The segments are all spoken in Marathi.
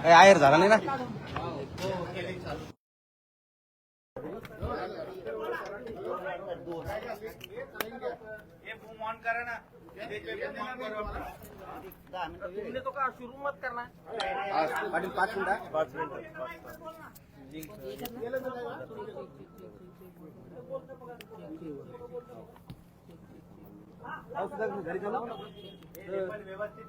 आहेर झाला नाही ना. तुमने तो कहा शुरू मत करना। पाटील 5 मिनिटं. 5 मिनिटं. घरी जाऊ व्यवस्थित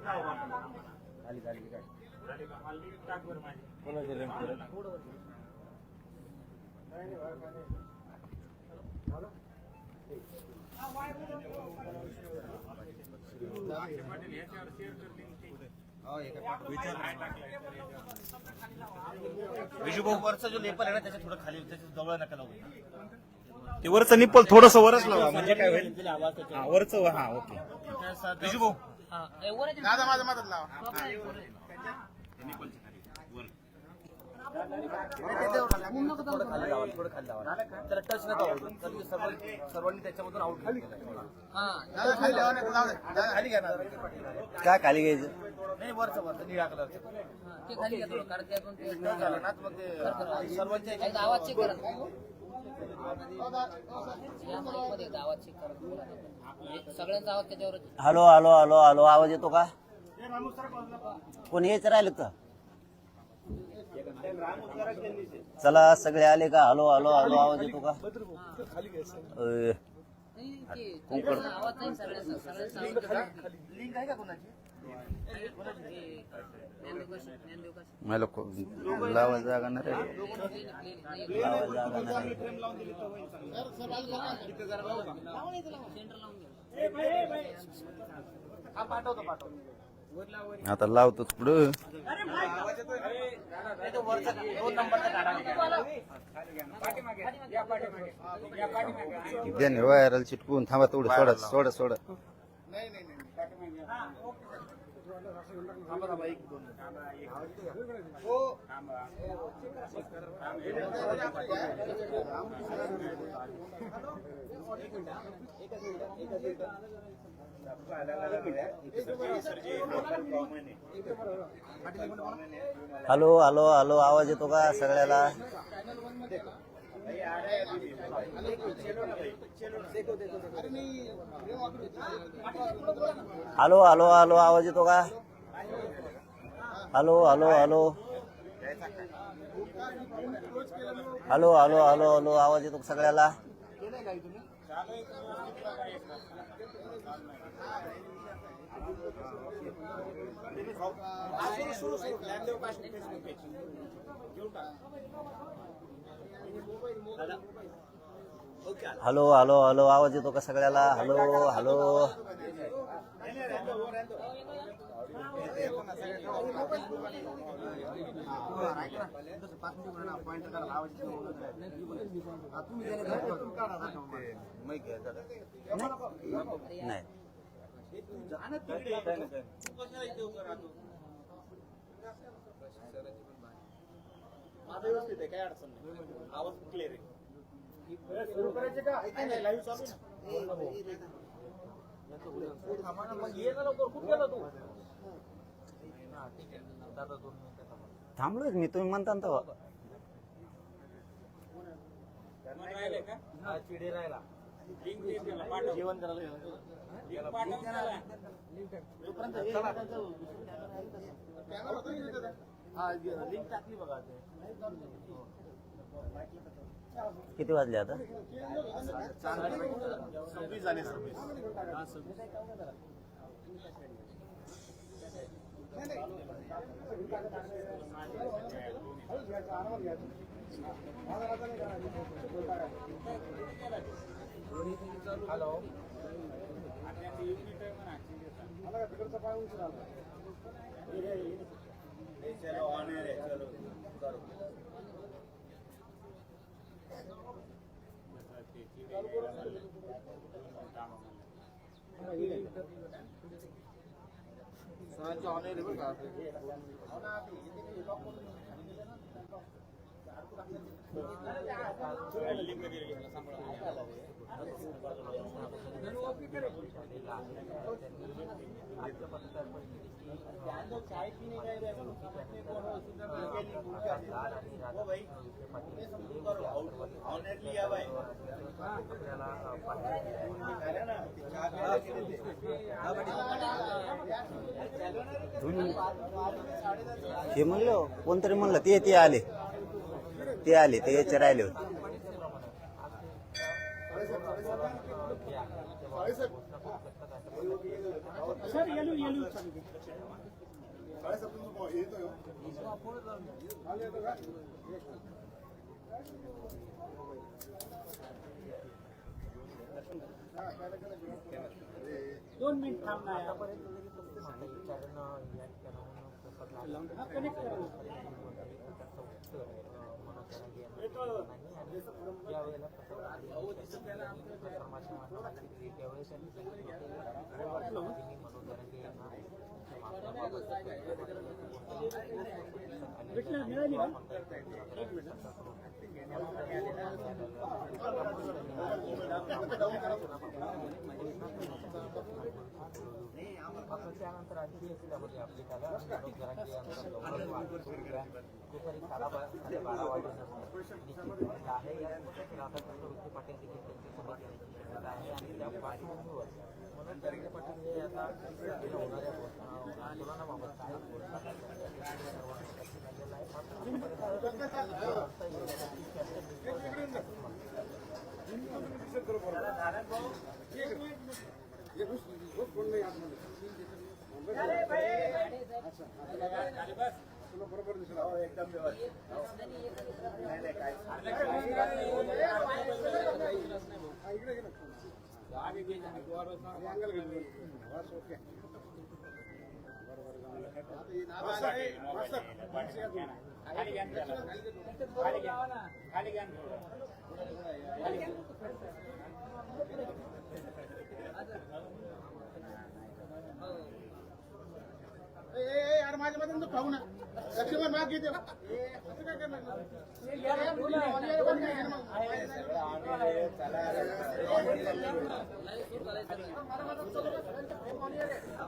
विशुभाऊ वरचा जो लेपल आहे ना त्याच्या थोडं खाली त्याच्या जवळ नका लावू. ते वरचं निप्पल थोडस वरच लावा म्हणजे काय होईल. वरचं हा ओके. विशुभाऊ दादा माझा मदत लावा. थोडं खाली लावा. त्याला टच नका होऊ. सर्वांनी त्याच्यामधून आउट खाली घ्या ना. काय खाली घ्यायचं नाही. वरचं निळ्या कलरचं खाली घ्या. कारण झालं ना मग ते सर्वांच्या आवाज चेक करा. सगळ्यांचा आवाज त्याच्यावर. हॅलो हॅलो हॅलो हॅलो आवाज येतो का? कोणी यायचं राहिलं का? चला सगळे आले का? हॅलो हॅलो हॅलो आवाज येतो का? आवाज नाही सगळ्यांचा. लिंक आहे का कोणाची? मला लावा जागा नाही रे. लावा जागा नाही. आता लावतोच पुढं. द्या व्हायरल चिटकून थांबा. तेवढं सोडा सोडा सोडा. हॅलो हॅलो हॅलो आवाज येतो का सगळ्याला? हॅलो हॅलो हॅलो आवाज येतो का? Hello hello hello hello hello hello hello आवाज येतो सगळ्याला? हॅलो हॅलो हॅलो आवाज येतो का सगळ्याला? हॅलो हॅलो नाही. माझं व्यवस्थित आहे. काय अडचण नाही. आवाज क्लिअर आहे. सुरू करायचे का? लाईव्ह चालू आहे. मग ये ना लवकर. कुठे गेला तू? थांबलोच मी. तुम्ही म्हणता ना तेव्हा. चिडे राहिला. जेवण करायला लिंक टाकली बघा. किती वाजले आता? 26 झाले. 26 हॅलो चलो ऑन है. चलो करो. सरांच्या ऑन आहे बरं का. लिंक हे म्हणलं कोणतरी म्हणलं ते आले ते याचे राहिले होते. दोन मिनिट थांबणार मिळाली का? त्यानंतर आणखी एक दाखवली आपली त्याला दुपारी 12:30 वाजेनंतर आहे या राधाकृष्ण पाटील देखील त्यांची सभा आहे आणि त्या पार्श्वभूमीवर म्हणून जरांगे पाटील हे आता होणाऱ्या आंदोलनाबाबत काय यार माझ्या मध्ये खाऊ ना लक्ष्मण माग घेते काय करणार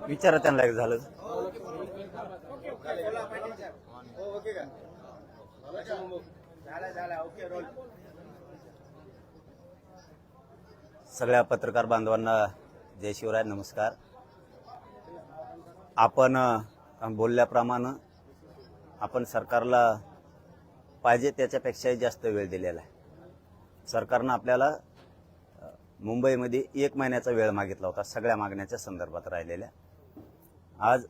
विचारा त्यांना एक झालं. ओके का झाला ओके रोल. सगळ्या पत्रकार बांधवांना जय शिवराय, नमस्कार. आपण बोलल्याप्रमाणे आपण सरकारला पाहिजे त्याच्यापेक्षाही जास्त वेळ दिलेला आहे. सरकारनं आपल्याला मुंबईमध्ये 1 महिन्याचा वेळ मागितला होता सगळ्या मागण्याच्या संदर्भात राहिलेल्या. आज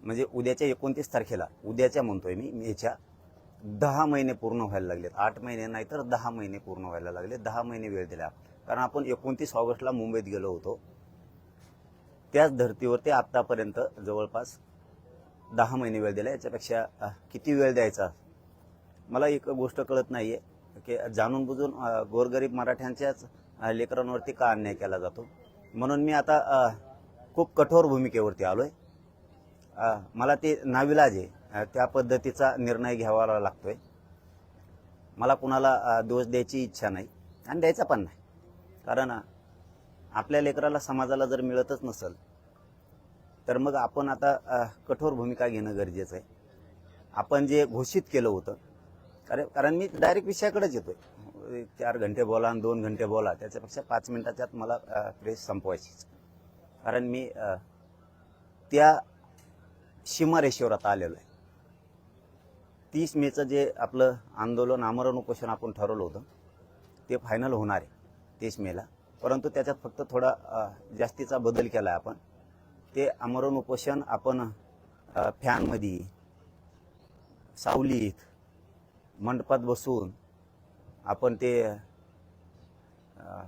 म्हणजे उद्याच्या 29 तारखेला, उद्याच्या म्हणतोय मी, मेच्या 10 महिने पूर्ण व्हायला लागलेत. 8 महिने नाही तर 10 महिने पूर्ण व्हायला लागले. 10 महिने वेळ दिला कारण आपण 29 ऑगस्टला मुंबईत गेलो होतो. त्याच धर्तीवरती आतापर्यंत जवळपास 10 महिने वेळ दिला. याच्यापेक्षा किती वेळ द्यायचा मला एक गोष्ट कळत नाहीये की जाणून बुजून गोरगरीब मराठ्यांच्याच लेकरांवरती का अन्याय केला जातो. म्हणून मी आता खूप कठोर भूमिकेवरती आलोय. मला ते नाविलाज आहे, त्या पद्धतीचा निर्णय घ्यावा लागतोय. मला कुणाला दोष द्यायची इच्छा नाही आणि द्यायचा पण नाही. कारण आपल्या लेकराला समाजाला जर मिळतच नसेल तर मग आपण आता कठोर भूमिका घेणं गरजेचं आहे. आपण जे घोषित केलं होतं, कारण मी डायरेक्ट विषयाकडेच येतोय. 4 घंटे बोला आणि 2 घंटे बोला, त्याच्यापेक्षा 5 मिनिटाच्यात मला प्रेस संपवायचीच. कारण मी त्या सीमारेषेवर आता आलेलो आहे. 30 मेचं जे आपलं आंदोलन, आमरण उपोषण आपण ठरवलं होतं ते फायनल होणार आहे 30 मेला. परंतु त्याच्यात फक्त थोडा जास्तीचा बदल केला आहे आपण. ते आमरण उपोषण आपण फॅनमध्ये, सावलीत, मंडपात बसून आपण ते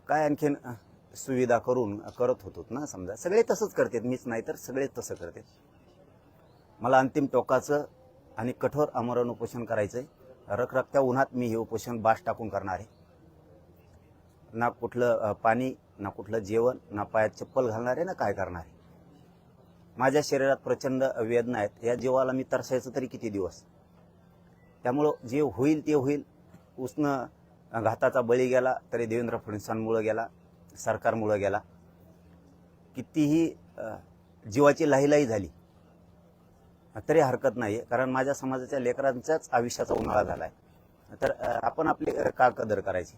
काय आणखीन सुविधा करून करत होतो ना. समजा सगळे तसंच करतात, मीच नाही तर सगळे तसं करतात. मला अंतिम टोकाचं आणि कठोर आमरण उपोषण करायचंय. रखरखत्या उन्हात मी हे उपोषण बास टाकून करणार आहे. ना कुठलं पाणी, ना कुठलं जेवण, ना पायात चप्पल घालणार आहे, ना काय करणार आहे. माझ्या शरीरात प्रचंड वेदना आहेत. या जीवाला मी तरसायचं तरी किती दिवस. त्यामुळं जे होईल ते होईल. उष्ण घाताचा बळी गेला तरी देवेंद्र फडणवीसांमुळे गेला. सरकारमुळं गेला, कितीही जीवाची लाहीलाही झाली तरी हरकत नाही, कारण माझ्या समाजाच्या लेकरांच्याच आयुष्याचा उन्हाळा झाला आहे. तर आपण आपली का कदर करायची?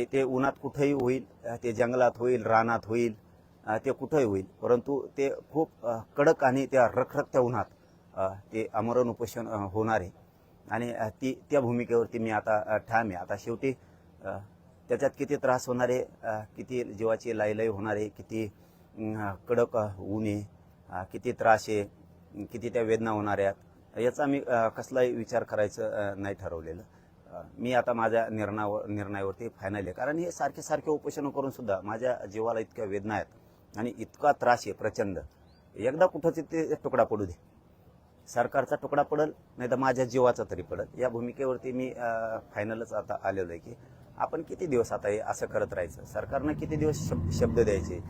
ते उन्हात कुठेही होईल, ते जंगलात होईल, रानात होईल, ते कुठेही होईल, परंतु ते खूप कडक आणि त्या रखरखत्या उन्हात ते आमरण उपोषण होणार आहे. आणि त्या भूमिकेवरती मी आता ठाम आहे. आता शेवटी त्याच्यात किती त्रास होणार आहे, किती जीवाची लाईलाई होणार आहे, किती कडक ऊन आहे, किती त्रास आहे, किती त्या वेदना होणार आहेत, याचा मी कसलाही विचार करायचं नाही ठरवलेलं. मी आता माझ्या निर्णयावरती फायनल आहे, कारण हे सारखे सारखे उपोषण करून सुद्धा माझ्या जीवाला इतक्या वेदना आहेत आणि इतका त्रास आहे प्रचंड. एकदा कुठंच ते तुकडा पडू दे, सरकारचा तुकडा पडल नाही तर माझ्या जीवाचा तरी पडल. या भूमिकेवरती मी फायनलच आता आलेलो आहे की आपण किती दिवस आता हे असं करत राहायचं, सरकारनं किती दिवस शब्द द्यायचे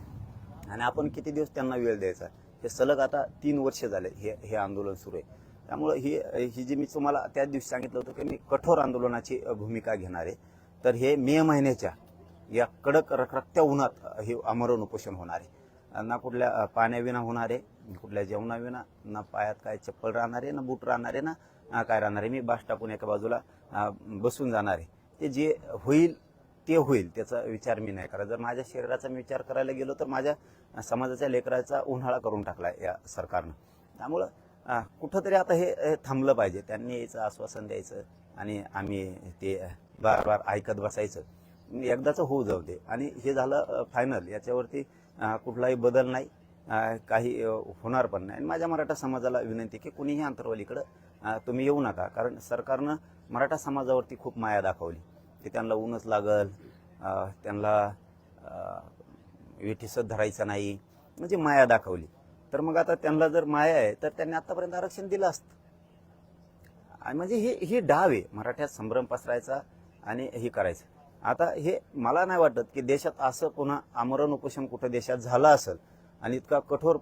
आणि आपण किती दिवस त्यांना वेळ द्यायचा. हे सलग आता 3 वर्ष झाले हे आंदोलन सुरू आहे. त्यामुळं ही जी मी तुम्हाला त्या दिवशी सांगितलं होतं की मी कठोर आंदोलनाची भूमिका घेणार आहे, तर हे मे महिन्याच्या या कडक रखरखत्या उन्हात हे आमरण उपोषण होणार आहे. ना कुठल्या पाण्याविना होणार आहे, कुठल्या जेवणाविना, ना पायात काय चप्पल राहणार आहे, ना बूट राहणार आहे, ना काय राहणार आहे. मी बास टाकून एका बाजूला बसून जाणार आहे. ते जे होईल ते होईल, त्याचा विचार मी नाही करा. जर माझ्या शरीराचा मी विचार करायला गेलो तर माझ्या समाजाच्या लेकराचा उन्हाळा करून टाकला या सरकारनं. त्यामुळं कुठंतरी आता हे थांबलं पाहिजे. त्यांनी याचं आश्वासन द्यायचं आणि आम्ही ते बार बार ऐकत बसायचं. एकदाचं होऊ जाऊ दे आणि हे झालं फायनल. याच्यावरती कुठलाही बदल नाही, काही होणार पण नाही. आणि माझ्या मराठा समाजाला विनंती की कुणीही अंतरवालीकडं तुम्ही येऊ नका, कारण सरकारनं मराठा समाजावरती खूप माया दाखवली की त्यांना ऊनच लागल, त्यांना वेठीसच धरायचं नाही, म्हणजे माया दाखवली. तर मग आता त्यांना जर माया आहे तर त्यांनी आतापर्यंत आरक्षण दिलं असतं. आणि म्हणजे ही डाव आहे मराठ्यात संभ्रम पसरायचा आणि हे करायचं. आता हे मला नाही वाटत की देशात असं पुन्हा आमरण उपोषण कुठं देशात झालं असेल आणि इतका कठोर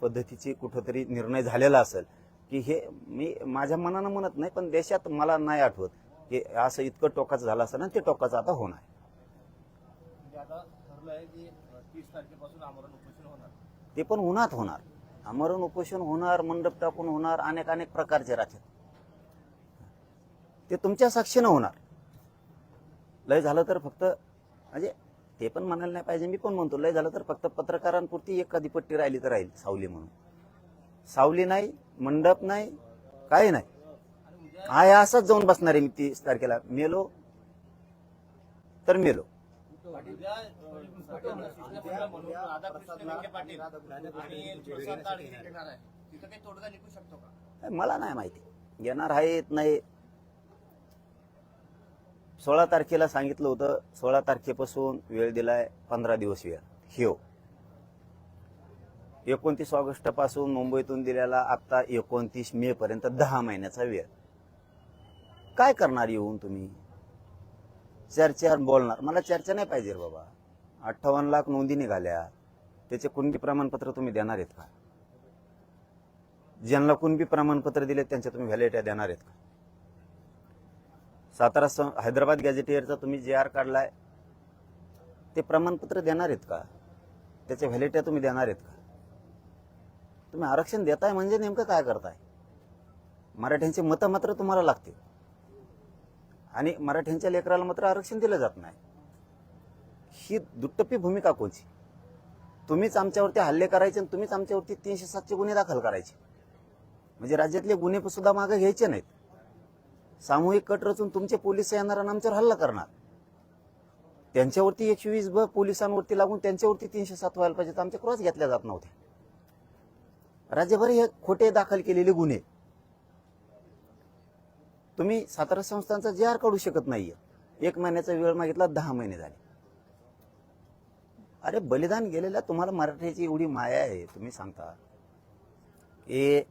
पद्धतीची कुठंतरी निर्णय झालेला असेल की हे मी माझ्या मनानं म्हणत नाही, पण देशात मला नाही आठवत की असं इतकं टोकाचं झालं असेल आणि ते टोकाचं आता होणार. म्हणजे आता ठरलं आहे की 30 तारखेपासून आमरण उपोषण होणार. ते पण उन्हात होणार, आमरण उपोषण होणार, मंडप टाकून होणार, अनेक प्रकारचे राहतात. ते तुमच्या साक्षीनं होणार. लय झालं तर फक्त म्हणजे ते पण म्हणायला नाही पाहिजे, मी पण म्हणतो लय झालं तर फक्त पत्रकारांपुरती एखादी पट्टी राहिली तर राहील, सावली म्हणून. सावली नाही, मंडप नाही, काही नाही. आहे असंच जाऊन बसणार आहे मी 30 तारखेला. मेलो तर मेलो. मला नाही माहिती येणार आहेत नाही. 16 तारखेला सांगितलं होतं, 16 तारखेपासून वेळ दिलाय 15 दिवस वेळ. हो, 29 ऑगस्ट पासून मुंबईतून दिलेला आता 29 मे पर्यंत 10 महिन्याचा वेळ. काय करणार येऊन तुम्ही? चर्चा बोलणार? मला चर्चा नाही पाहिजे बाबा. 58 लाख नोंदी निघाल्या, त्याचे कुणबी प्रमाणपत्र तुम्ही देणार आहेत का? ज्यांना कुणबी प्रमाणपत्र दिले त्यांच्या तुम्ही व्हॅलिडिटी देणार आहेत का? हैदराबाद गॅझेटियरचा तुम्ही JR काढलाय, ते प्रमाणपत्र देणार आहेत का? त्याच्या व्हॅलिडिटी तुम्ही देणार आहेत का? तुम्ही आरक्षण देताय म्हणजे नेमकं काय करताय? मराठ्यांची मतं मात्र तुम्हाला लागते आणि मराठ्यांच्या लेकराला मात्र आरक्षण दिलं जात नाही. ही दुट्टप्पी भूमिका कोणची? तुम्हीच आमच्यावरती हल्ले करायचे आणि तुम्हीच आमच्यावरती 307चे गुन्हे दाखल करायचे. म्हणजे राज्यातले गुन्हे सुद्धा मागे घ्यायचे नाहीत. सामूहिक कट रचून तुमचे पोलीस येणार आणि आमच्यावर हल्ला करणार. त्यांच्यावरती 120 पोलिसांवरती लागून त्यांच्यावरती 307 व्हायला पाहिजे, तर आमच्या क्रॉस घेतल्या जात नव्हत्या. राज्यभर हे खोटे दाखल केलेले गुन्हे. तुम्ही सातारा संस्थांचा JR काढू शकत नाहीये. 1 महिन्याचा वेळ मागितला, 10 महिने झाले. अरे बलिदान गेलेल्या तुम्हाला मराठीची एवढी माया आहे, तुम्ही सांगता की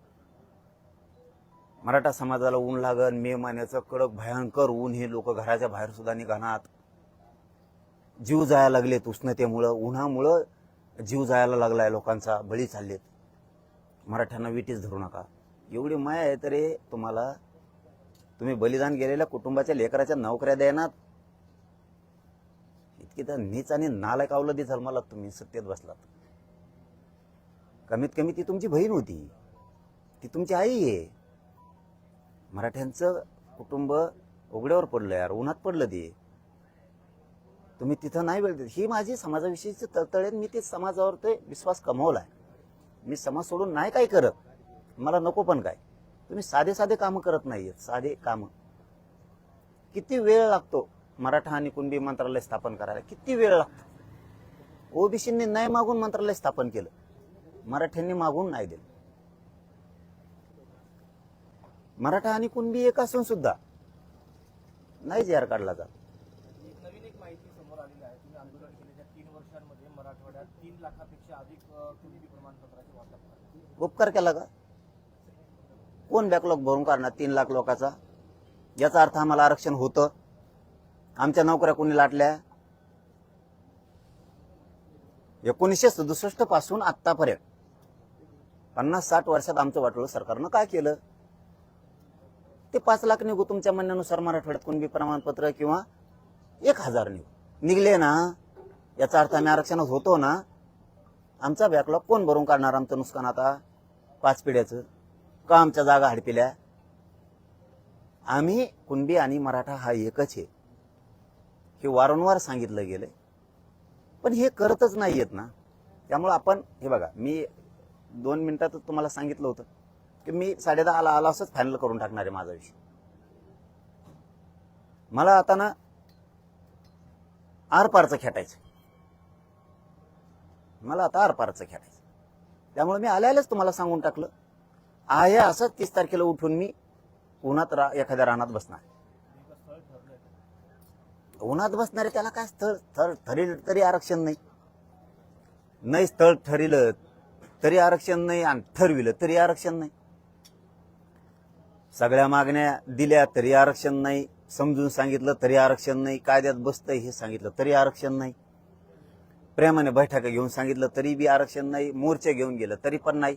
मराठा समाजाला ऊन लागन, मे महिन्याचं कडक भयंकर ऊन, हे लोक घराच्या बाहेर सुद्धा निघाणार, जीव जायला लागलेत उष्णतेमुळं, उन्हामुळं जीव जायला लागलाय लोकांचा, बळी चाललेत. मराठ्यांना विटीच धरू नका, एवढी माया आहे तरी तुम्हाला. तुम्ही बलिदान गेलेल्या कुटुंबाच्या लेकराच्या नोकऱ्या देणार, इतकी तर नीच आणि नालायक अवलंदी जन्माला तुम्ही सत्तेत बसलात. कमीत कमी ती तुमची बहीण होती, ती तुमची आई आहे. मराठ्यांचं कुटुंब उघड्यावर पडलं यार, उन्हात पडलं ते. तुम्ही तिथं नाही वेळ देत. ही माझी समाजाविषयीची तळतळ आहे. मी ते समाजावर ते विश्वास कमावलाय. मी समाज सोडून नाही काय करत, मला नको पण काय. तुम्ही साधे साधे कामं करत नाहीयेत. साधे कामं किती वेळ लागतो मराठा आणि कुणबी मंत्रालय स्थापन करायला, किती वेळ लागतो. ओबीसींनी नाही मागून मंत्रालय स्थापन केलं, मराठ्यांनी मागून नाही दिलं. मराठा आणि कुणबी एक असून सुद्धा नाही जी आर काढला जात. नवीन एक माहिती समोर आलेली आहे. तुम्ही आंदोलन केलेल्या 3 वर्षांमध्ये मराठवाड्यात 3 लाखापेक्षा अधिक कुणबी प्रमाणपत्राचे वाटप झाले. उपकार केला का? कोण बॅकलॉग भरून काढणार 3 लाख लोकांचा? याचा अर्थ आम्हाला आरक्षण होतं? आमच्या नोकऱ्या कोणी लाटल्या? 1967 पासून आतापर्यंत 50-60 वर्षात आमचं वाटोळं सरकारनं काय केलं? ते 5 लाख निघू तुमच्या म्हणण्यानुसार मराठवाड्यात कुणबी प्रमाणपत्र, किंवा 1000 निघले ना, याचा अर्थ आम्ही आरक्षणात होतो ना. आमचा बॅकलॉग कोण भरून काढणार? आमचं नुकसान आता 5 पिढ्याचं का? आमच्या जागा हडपिल्या? आम्ही कुणबी आणि मराठा हा एकच आहे, हे वारंवार सांगितलं गेलंय, पण हे करतच नाहीयेत ना. त्यामुळे आपण हे बघा, मी 2 मिनिटातच तुम्हाला सांगितलं होतं की मी 10:30 आला असंच फायनल करून टाकणार आहे माझा विषय. मला आता ना आरपारचं खेटायचं, मला आता आरपारचं खेटायचं. त्यामुळे मी आल्यालाच तुम्हाला सांगून टाकलं आहे असं 30 तारखेला उठून मी उन्हात एखाद्या रानात बसणार. उन्हात बसणारे त्याला काय स्थळ ठरलं तरी आरक्षण नाही, नाही स्थळ ठरलं तरी आरक्षण नाही, आणि ठरविलं तरी आरक्षण नाही. सगळ्या मागण्या दिल्या तरी आरक्षण नाही, समजून सांगितलं तरी आरक्षण नाही, कायद्यात बसतंय हे सांगितलं तरी आरक्षण नाही, प्रेमाने बैठका घेऊन सांगितलं तरी बी आरक्षण नाही, मोर्चे घेऊन गेलं तरी पण नाही.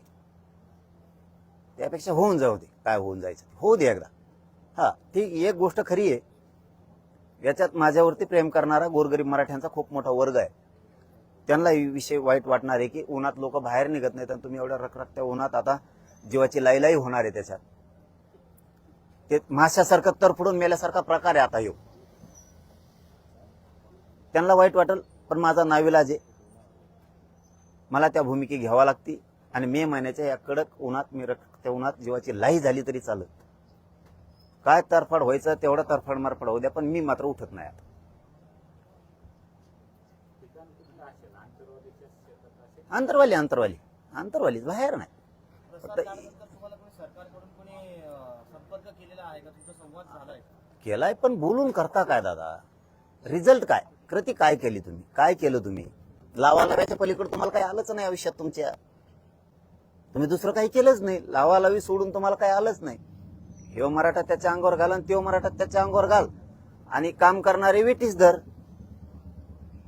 त्यापेक्षा होऊन जाऊ दे, काय होऊन जायचं होऊ दे एकदा. हा ठीक, एक गोष्ट खरी आहे, याच्यात माझ्यावरती प्रेम करणारा गोरगरीब मराठ्यांचा खूप मोठा वर्ग आहे. त्यांना विषय वाईट वाटणार आहे की उन्हात लोक बाहेर निघत नाहीत आणि तुम्ही एवढ्या रखरखत्या उन्हात आता जीवाची लाईलाई होणार आहे. त्याच्यात ते माशासारखं तरफडून मेल्यासारखा प्रकार आहे आता येऊ. त्यांना वाईट वाटेल, पण माझा नाविलाज आहे, मला त्या भूमिके घ्यावा लागते. आणि मे महिन्याच्या या कडक उन्हात मी त्या उन्हात जीवाची लाई झाली तरी चालत. काय तरफड व्हायचं तेवढं तरफड मारफड होऊ द्या, पण मी मात्र उठत नाही आता. अंतरवाली बाहेर नाही. केलाय, पण बोलून करता काय दादा? रिझल्ट काय? कृती काय केली तुम्ही? काय केलं तुम्ही? लावालाव्याच्या पलीकडे तुम्हाला काही आलंच नाही आयुष्यात तुमच्या. तुम्ही दुसरं काही केलंच नाही. लावालावी सोडून तुम्हाला काही आलंच नाही. ह्यो मराठा त्याच्या अंगावर घाल आणि त्यो मराठा त्याच्या अंगावर घाल आणि काम करणारे वेटीस धर.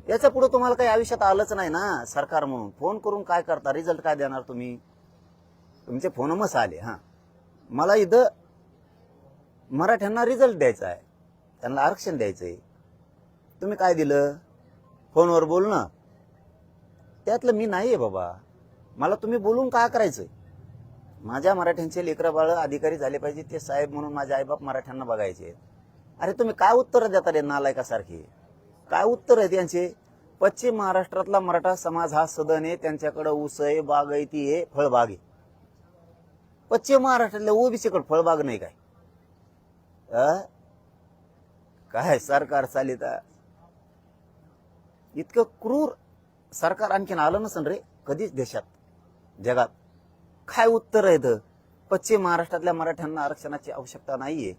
याच्या पुढे तुम्हाला काही आयुष्यात आलंच नाही ना. सरकार म्हणून फोन करून काय करता? रिझल्ट काय देणार तुम्ही? तुमचे फोन मस आले. हा, मला इथं मराठ्यांना रिझल्ट द्यायचा आहे, त्यांना आरक्षण द्यायचंय. तुम्ही काय दिलं? फोनवर बोलणं. त्यातलं मी नाहीये बाबा. मला तुम्ही बोलून काय करायचंय? माझ्या मराठ्यांचे लेकरं बाळ अधिकारी झाले पाहिजे, ते साहेब म्हणून माझे आईबाप मराठ्यांना बघायचे. अरे तुम्ही काय उत्तर देता रे नालायकासारखे? काय उत्तर आहे त्यांचे? पश्चिम महाराष्ट्रातला मराठा समाज हा सदन आहे, त्यांच्याकडे ऊस आहे, बागायती आहे, फळबाग आहे. पश्चिम महाराष्ट्रातल्या ओबीसीकडे फळबाग नाही काय? काय सरकार चालित? इतकं क्रूर सरकार आणखीन आलं नसन रे कधीच देशात, जगात. काय उत्तर आहे? पश्चिम महाराष्ट्रातल्या मराठ्यांना आरक्षणाची आवश्यकता नाहीये,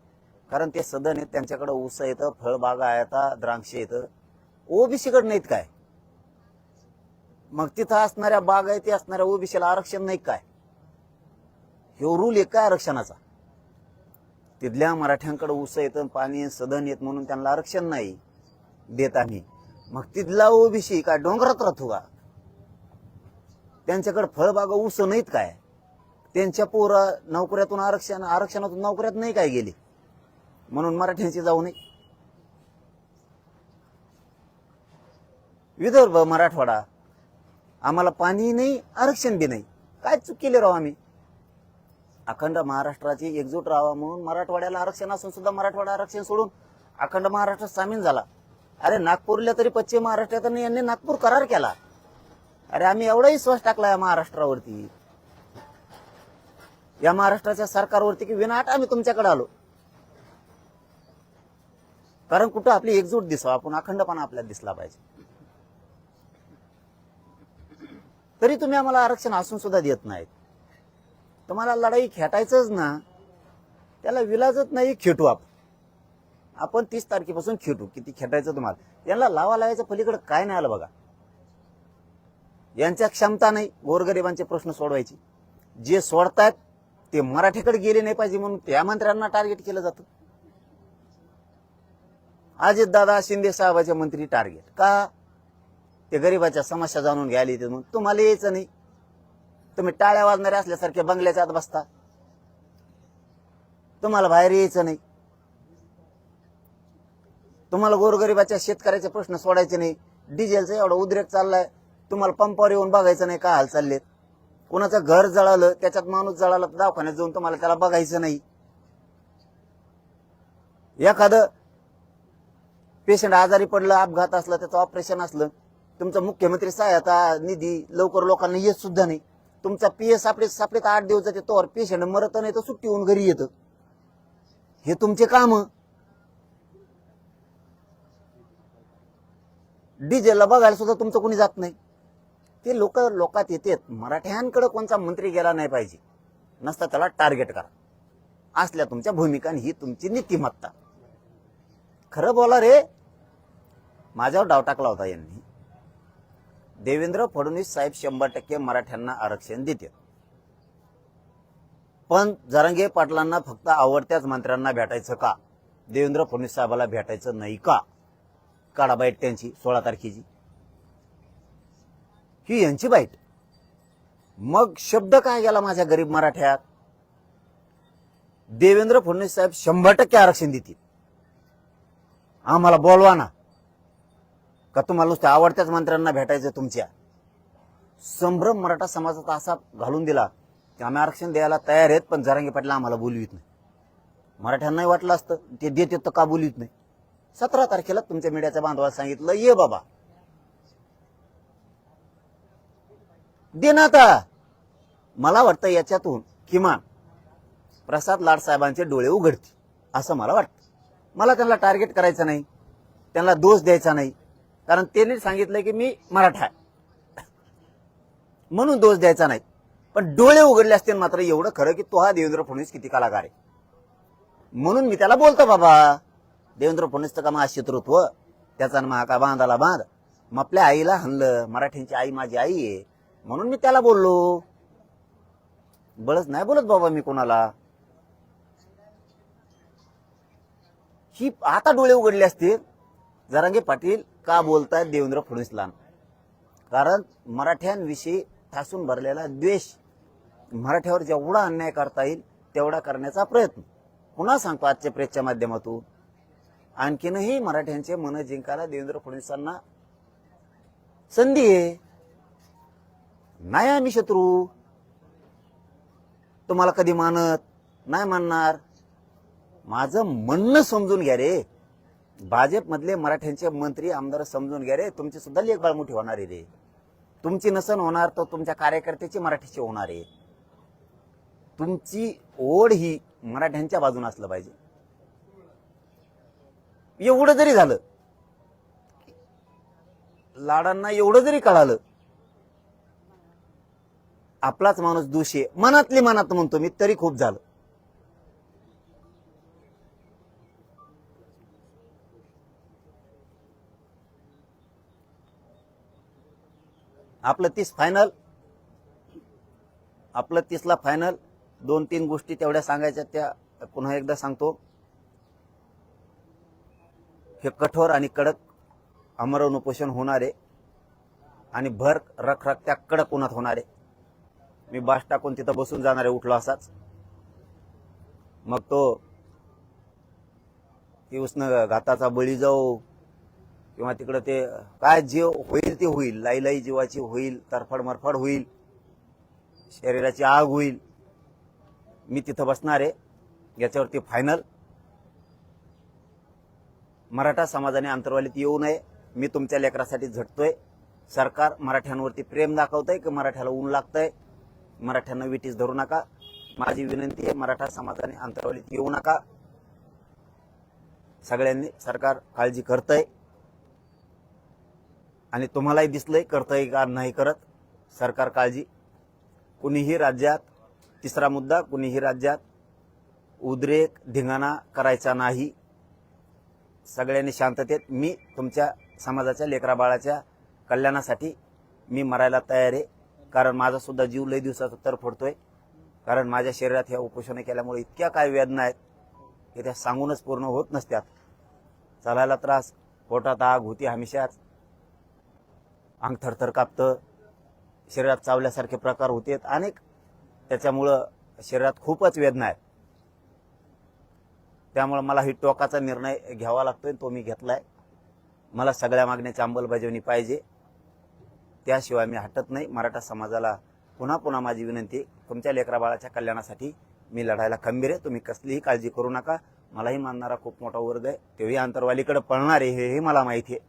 कारण ते सदन आहेत, त्यांच्याकडे ऊस येतं, फळबागा आहेत, द्राक्ष येतं. ओबीसीकडे नाहीत काय? मग तिथं असणाऱ्या बागायती असणाऱ्या ओबीसीला आरक्षण नाही काय? हे रूल आहे काय आरक्षणाचा? तिथल्या मराठ्यांकडे ऊस येतं, पाणी, सदन येत म्हणून त्यांना आरक्षण नाही देत आम्ही. मग तिथला ओबीसी काय डोंगरात राहतो का? त्यांच्याकडे फळबागा ऊस नाहीत काय? त्यांच्या पोरा नोकऱ्यातून आरक्षणातून नोकऱ्यात नाही काय गेली म्हणून मराठ्यांची जाऊ नये? विदर्भ मराठवाडा, आम्हाला पाणी नाही, आरक्षण बी नाही. काय चूक केली राव आम्ही? अखंड महाराष्ट्राची एकजूट राहावा म्हणून मराठवाड्याला आरक्षण असून सुद्धा मराठवाडा आरक्षण सोडून अखंड महाराष्ट्र सामील झाला. अरे नागपूरला तरी पश्चिम महाराष्ट्रात यांनी नागपूर करार केला. अरे आम्ही एवढा विश्वास टाकला या महाराष्ट्रावरती, या महाराष्ट्राच्या सरकारवरती, की विनाट आम्ही तुमच्याकडे आलो. कारण कुठं आपली एकजूट दिसावं, आपण अखंडपणा आपल्याला दिसला पाहिजे. तरी तुम्ही आम्हाला आरक्षण असून सुद्धा देत नाहीत. तुम्हाला लढाई खेटायचंच ना, त्याला विलाजच नाही, खेटू आपण 30 तारखेपासून खेटू. किती खेटायचं तुम्हाला? यांना लावायचं पलीकडे काय नाही आलं बघा. यांच्या क्षमता नाही गोरगरिबांचे प्रश्न सोडवायची. जे सोडतायत ते मराठीकडे गेले नाही पाहिजे म्हणून त्या मंत्र्यांना टार्गेट केलं जातं. अजितदादा शिंदे साहेबाचे मंत्री टार्गेट का? ते गरीबाच्या समस्या जाणून घ्यायला येते म्हणून. तुम्हाला यायचं नाही, तुम्ही टाळ्या वाजणारे असल्यासारखे बंगल्याच्या आत बसता. तुम्हाला बाहेर यायचं नाही, तुम्हाला गोरगरिबाच्या शेतकऱ्याचे प्रश्न सोडायचे नाही. डिझेलचा एवढा उद्रेक चाललाय, तुम्हाला पंपावर येऊन बघायचं नाही का हाल चाललेत. कोणाचं घर जळालं, त्याच्यात माणूस जळाला, दवाखान्यात जाऊन तुम्हाला त्याला बघायचं नाही. एखादं पेशंट आजारी पडलं, अपघात असलं, त्याचं ऑपरेशन असलं, तुमचा मुख्यमंत्री सहायता निधी लवकर लोकांना येत सुद्धा नाही. तुमचा पीएस सापडे 8 दिवस जाते, तोवर पेशंट मरत नाही तर सुट्टी होऊन घरी येतं. हे तुमचे काम. डिझेलला बघायला सुद्धा तुमचं कोणी जात नाही. ते लोकात येतात. मराठ्यांकडे कोणता मंत्री गेला नाही पाहिजे, नसता त्याला टार्गेट करा. असल्या तुमच्या भूमिका, ही तुमची नीतिमत्ता. खरं बोला रे. माझ्यावर डाव टाकला होता यांनी. देवेंद्र फडणवीस साहेब 100% मराठ्यांना आरक्षण देते, पण जरांगे पाटलांना फक्त आवडत्याच मंत्र्यांना भेटायचं का? देवेंद्र फडणवीस साहेबाला भेटायचं नाही का? काढा बाईट त्यांची 16 तारखेची. ही यांची बाईट. मग शब्द काय गेला माझ्या गरीब मराठ्यात? देवेंद्र फडणवीस साहेब 100% आरक्षण देतील. आम्हाला बोलवा ना. का तुम्हाला नुसत्या आवडत्याच मंत्र्यांना भेटायचं? तुमच्या संभ्रम मराठा समाजाचा असा घालून दिला की आम्ही आरक्षण द्यायला तयार आहेत, पण जरांगे पाटील आम्हाला बोलवित नाही. मराठ्यांनाही वाटलं असतं ते देतात तर का बोलवित नाही? 17 तारखेला तुमच्या मीडियाच्या बांधवाला सांगितलं, ये बाबा दे ना. आता मला वाटतं याच्यातून किमान प्रसाद लाड साहेबांचे डोळे उघडतील असं मला वाटतं. मला त्यांना टार्गेट करायचं नाही, त्यांना दोष द्यायचा नाही, कारण त्यांनी सांगितलंय की मी मराठा आहे म्हणून दोष द्यायचा नाही. पण डोळे उघडले असते मात्र एवढं खरं की तो हा देवेंद्र फडणवीस किती कलाकार आहे म्हणून मी त्याला बोलतो. बाबा देवेंद्र फडणवीसचं का माझं शत्रुत्व, त्याचा महा का बांधाला बांध. मग आपल्या आईला हाणलं, मराठ्यांची आई माझी आई आहे म्हणून मी त्याला बोललो. बळच नाही बोलत बाबा मी कोणाला. ही आता डोळे उघडले असते. जरांगे पाटील का बोलतायत देवेंद्र फडणवीसला? कारण मराठ्यांविषयी ठासून भरलेला द्वेष, मराठ्यावर जेवढा अन्याय करता येईल तेवढा करण्याचा प्रयत्न. पुन्हा सांगतो आजच्या प्रेसच्या माध्यमातून, आणखीनही मराठ्यांचे मन जिंकायला देवेंद्र फडणवीसांना संधी आहे. नाही आम्ही शत्रू, तुम्हाला कधी मानत नाही, मानणार. माझं म्हणणं समजून घ्या रे. भाजपमधले मराठ्यांचे मंत्री आमदार समजून घ्या रे. तुमची सुद्धा लेखबाळ मोठी होणार आहे रे. तुमची नसन होणार तर तुमच्या कार्यकर्त्याची मराठीची होणार आहे. तुमची ओढ ही मराठ्यांच्या बाजूने असलं पाहिजे. एवढं जरी झालं, लाडांना एवढं जरी कळालं आपलाच माणूस दोषी आहे, मनातली मनात म्हणतो मी, तरी खूप झालं. आपलं 30 फायनल, आपलं 30ला फायनल. 2-3 गोष्टी तेवढ्या सांगायच्या, त्या पुन्हा एकदा सांगतो. हे कठोर आणि कडक आमरण उपोषण होणार आहे आणि भर रखरखत्या कडक उन्हात होणार आहे. मी बास टाकून तिथं बसून जाणार आहे उठलो असाच. मग तो ती उष्ण घाताचा बळी जाऊ किंवा तिकडं ते काय जे होईल ते होईल, लाई जीवाची होईल, तरफड मरफड होईल, शरीराची आग होईल, मी तिथं बसणार आहे, याच्यावरती फायनल. मराठा समाजाने अंतर्वालीत येऊ नये. मी तुमच्या लेकरासाठी झटतोय. सरकार मराठ्यांवरती प्रेम दाखवतंय की मराठ्याला ऊन लागतंय. मराठ्यांना विटीस धरू नका. माझी विनंती आहे, मराठा समाजाने अंतर्वालीत येऊ नका. सगळ्यांनी सरकार काळजी करतंय आणि तुम्हालाही दिसलंय करतंय का नाही करत सरकार काळजी. कुणीही राज्यात, तिसरा मुद्दा, कुणीही राज्यात उद्रेक धिंगाणा करायचा नाही. सगळ्यांनी शांततेत. मी तुमच्या समाजाच्या लेकरा बाळाच्या कल्याणासाठी मी मरायला तयार आहे. कारण माझा सुद्धा जीव लई दिवसाचा तरफडतोय. कारण माझ्या शरीरात ह्या उपोषण केल्यामुळे इतक्या काय वेदना आहेत की त्या सांगूनच पूर्ण होत नसत्यात. चालायला त्रास, पोटात आग होती हमेशाच, अंग थरथर कापतं, शरीरात चावल्यासारखे प्रकार होते अनेक. त्याच्यामुळं शरीरात खूपच वेदना आहेत. त्यामुळे मला ही टोकाचा निर्णय घ्यावा लागतोय, तो मी घेतलाय. मला सगळ्या मागण्याची अंमलबजावणी पाहिजे, त्याशिवाय मी हटत नाही. मराठा समाजाला पुन्हा पुन्हा माझी विनंती, तुमच्या लेकरा बाळाच्या कल्याणासाठी मी लढायला खंबीर आहे. तुम्ही कसलीही काळजी करू नका. मलाही मानणारा खूप मोठा वर्ग आहे, तेही अंतर्वालीकडे पळणार आहे हे मला माहिती आहे.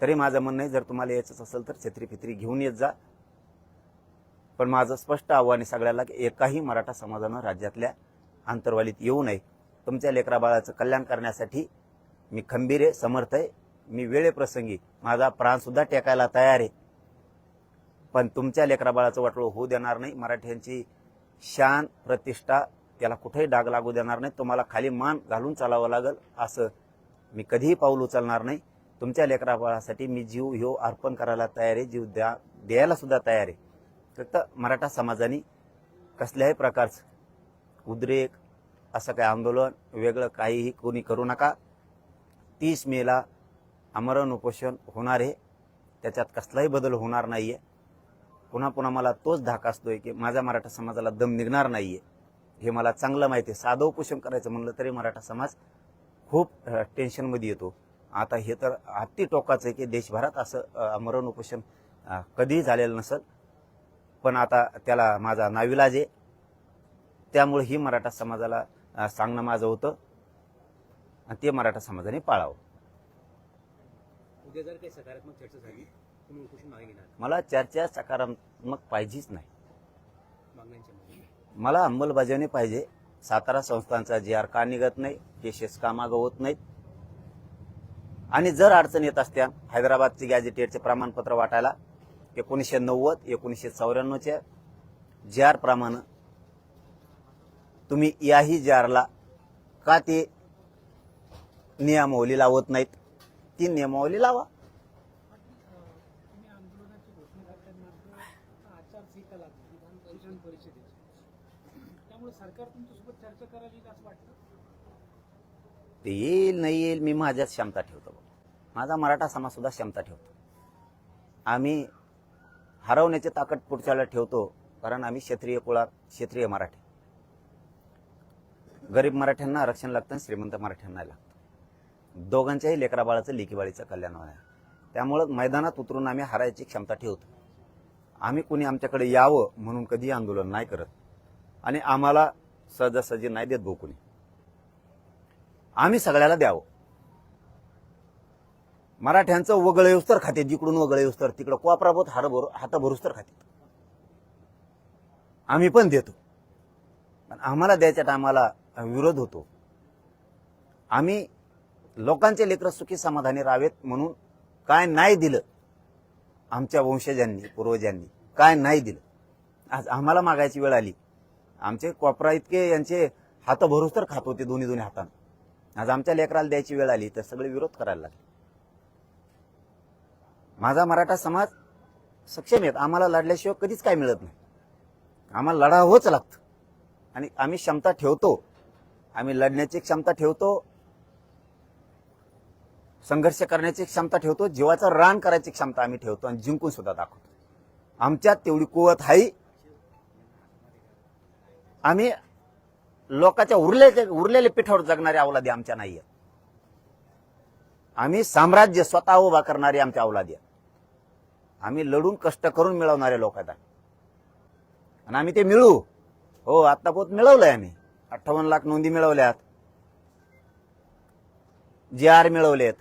तरी माझं म्हणणं आहे, जर तुम्हाला यायचंच असेल तर छत्री फित्री घेऊन येत जा. पण माझं स्पष्ट आव्हान आहे सगळ्याला की एकाही मराठा समाजानं राज्यातल्या अंतर्वालीत येऊ नये. तुमच्या लेकरा बाळाचं कल्याण करण्यासाठी मी खंबीर आहे, समर्थ आहे. मी वेळेप्रसंगी माझा प्राण सुद्धा टेकायला तयार आहे. पण तुमच्या लेकरा बाळाचं वाटोळं होऊ देणार नाही. मराठ्यांची शान प्रतिष्ठा त्याला कुठेही डाग लागू देणार नाही. तुम्हाला खाली मान घालून चालावं लागल असं मी कधीही पाऊल उचलणार नाही. तुमच्या लेकरा बाळासाठी मी जीव ह्यो अर्पण करायला तयार आहे, जीव द्यायला सुद्धा तयार आहे. फक्त मराठा समाजाने कसल्याही प्रकारचं उद्रेक, असं काही आंदोलन वेगळं काहीही कोणी करू नका. 30 मेला आमरण उपोषण होणार आहे, त्याच्यात कसलाही बदल होणार नाहीये. पुन्हा पुन्हा मला तोच धाक असतोय की माझ्या मराठा समाजाला दम निघणार नाहीये, हे मला चांगलं माहिती आहे. साधं उपोषण करायचं म्हणलं तरी मराठा समाज खूप टेन्शनमध्ये येतो. आता हे तर अति टोकाचं आहे की देशभरात असं आमरण उपोषण कधीही झालेलं नसेल. पण आता त्याला माझा नाविलाज आहे. त्यामुळे ही मराठा समाजाला सांगणं माझं होतं आणि ते मराठा समाजाने पाळावं. उद्या जर काही सकारात्मक चर्चा झाली, तुम्ही उपोषण मागे घेणार? मला चर्चा सकारात्मक पाहिजेच नाही. मागण्यांच्या मध्ये मला अंमलबजावणी पाहिजे. सातारा संस्थांचा GR का निघत नाही, केसेस का मागं होत नाहीत. आणि जर अडचण येत असत्या हैदराबादचे गॅजेटेडचे प्रमाणपत्र वाटायला 1990 1994च्या GR प्रमाणे तुम्ही याही GRला का ते नियमावली लावत नाहीत, ती नियमावली लावा. आचारसंहिता लागली विधान परिषदेची, त्यामुळे सरकार तुमच्यासोबत चर्चा करायला असं वाटतं? ते येईल नाही येईल मी माझ्यात क्षमता ठेवतो. माझा मराठा समाज सुद्धा क्षमता ठेवतो. आम्ही हरवण्याची ताकद पुढच्याला ठेवतो, कारण आम्ही क्षत्रिय कुळात क्षत्रिय मराठी. गरीब मराठ्यांना आरक्षण लागतं, श्रीमंत मराठ्यांना लागतं. दोघांच्याही लेकरा बाळाचं लेकीबाळीचं कल्याण होणार. त्यामुळं मैदानात उतरून आम्ही हरायची क्षमता ठेवतो. आम्ही कुणी आमच्याकडे यावं म्हणून कधी आंदोलन नाही करत आणि आम्हाला सहजासहजी नाही देत भाऊ कुणी. आम्ही सगळ्याला द्यावं. मराठ्यांचं वगळ येऊस तर खाते, जिकडून वगळ येऊस तर तिकडं कोपराबोत हात भरूस तर खाते. आम्ही पण देतो, पण आम्हाला द्यायच्या टायमाला विरोध होतो. आम्ही लोकांचे लेकरं सुखी समाधानी राहावेत म्हणून काय नाही दिलं आमच्या वंशजांनी पूर्वजांनी, काय नाही दिलं. आज आम्हाला मागायची वेळ आली. आमचे कोपरा इतके यांचे हात भरूस तर खात होते दोन्ही हातानं. आज आमच्या लेकराला द्यायची वेळ आली तर सगळे विरोध करायला लागले. माझा मराठा समाज सक्षम आहेत. आम्हाला लढल्याशिवाय कधीच काय मिळत नाही. आम्हाला लढावंच लागतं आणि आम्ही क्षमता ठेवतो. आम्ही लढण्याची क्षमता ठेवतो, संघर्ष करण्याची क्षमता ठेवतो, जीवाचं रान करायची क्षमता आम्ही ठेवतो आणि जिंकून सुद्धा दाखवतो. आमच्यात तेवढी कुवत आहे. आम्ही लोकांच्या उरलेल्या पिठावर जगणारे अवलादी आमच्या नाहीये. आम्ही साम्राज्य स्वतः उभा करणारे आमच्या औलादी आहेत. आम्ही लढून कष्ट करून मिळवणारे लोक आहेत आणि आम्ही ते मिळू. हो, आतापर्यंत मिळवलंय आम्ही. 58 लाख नोंदी मिळवल्यात, GR मिळवलेत,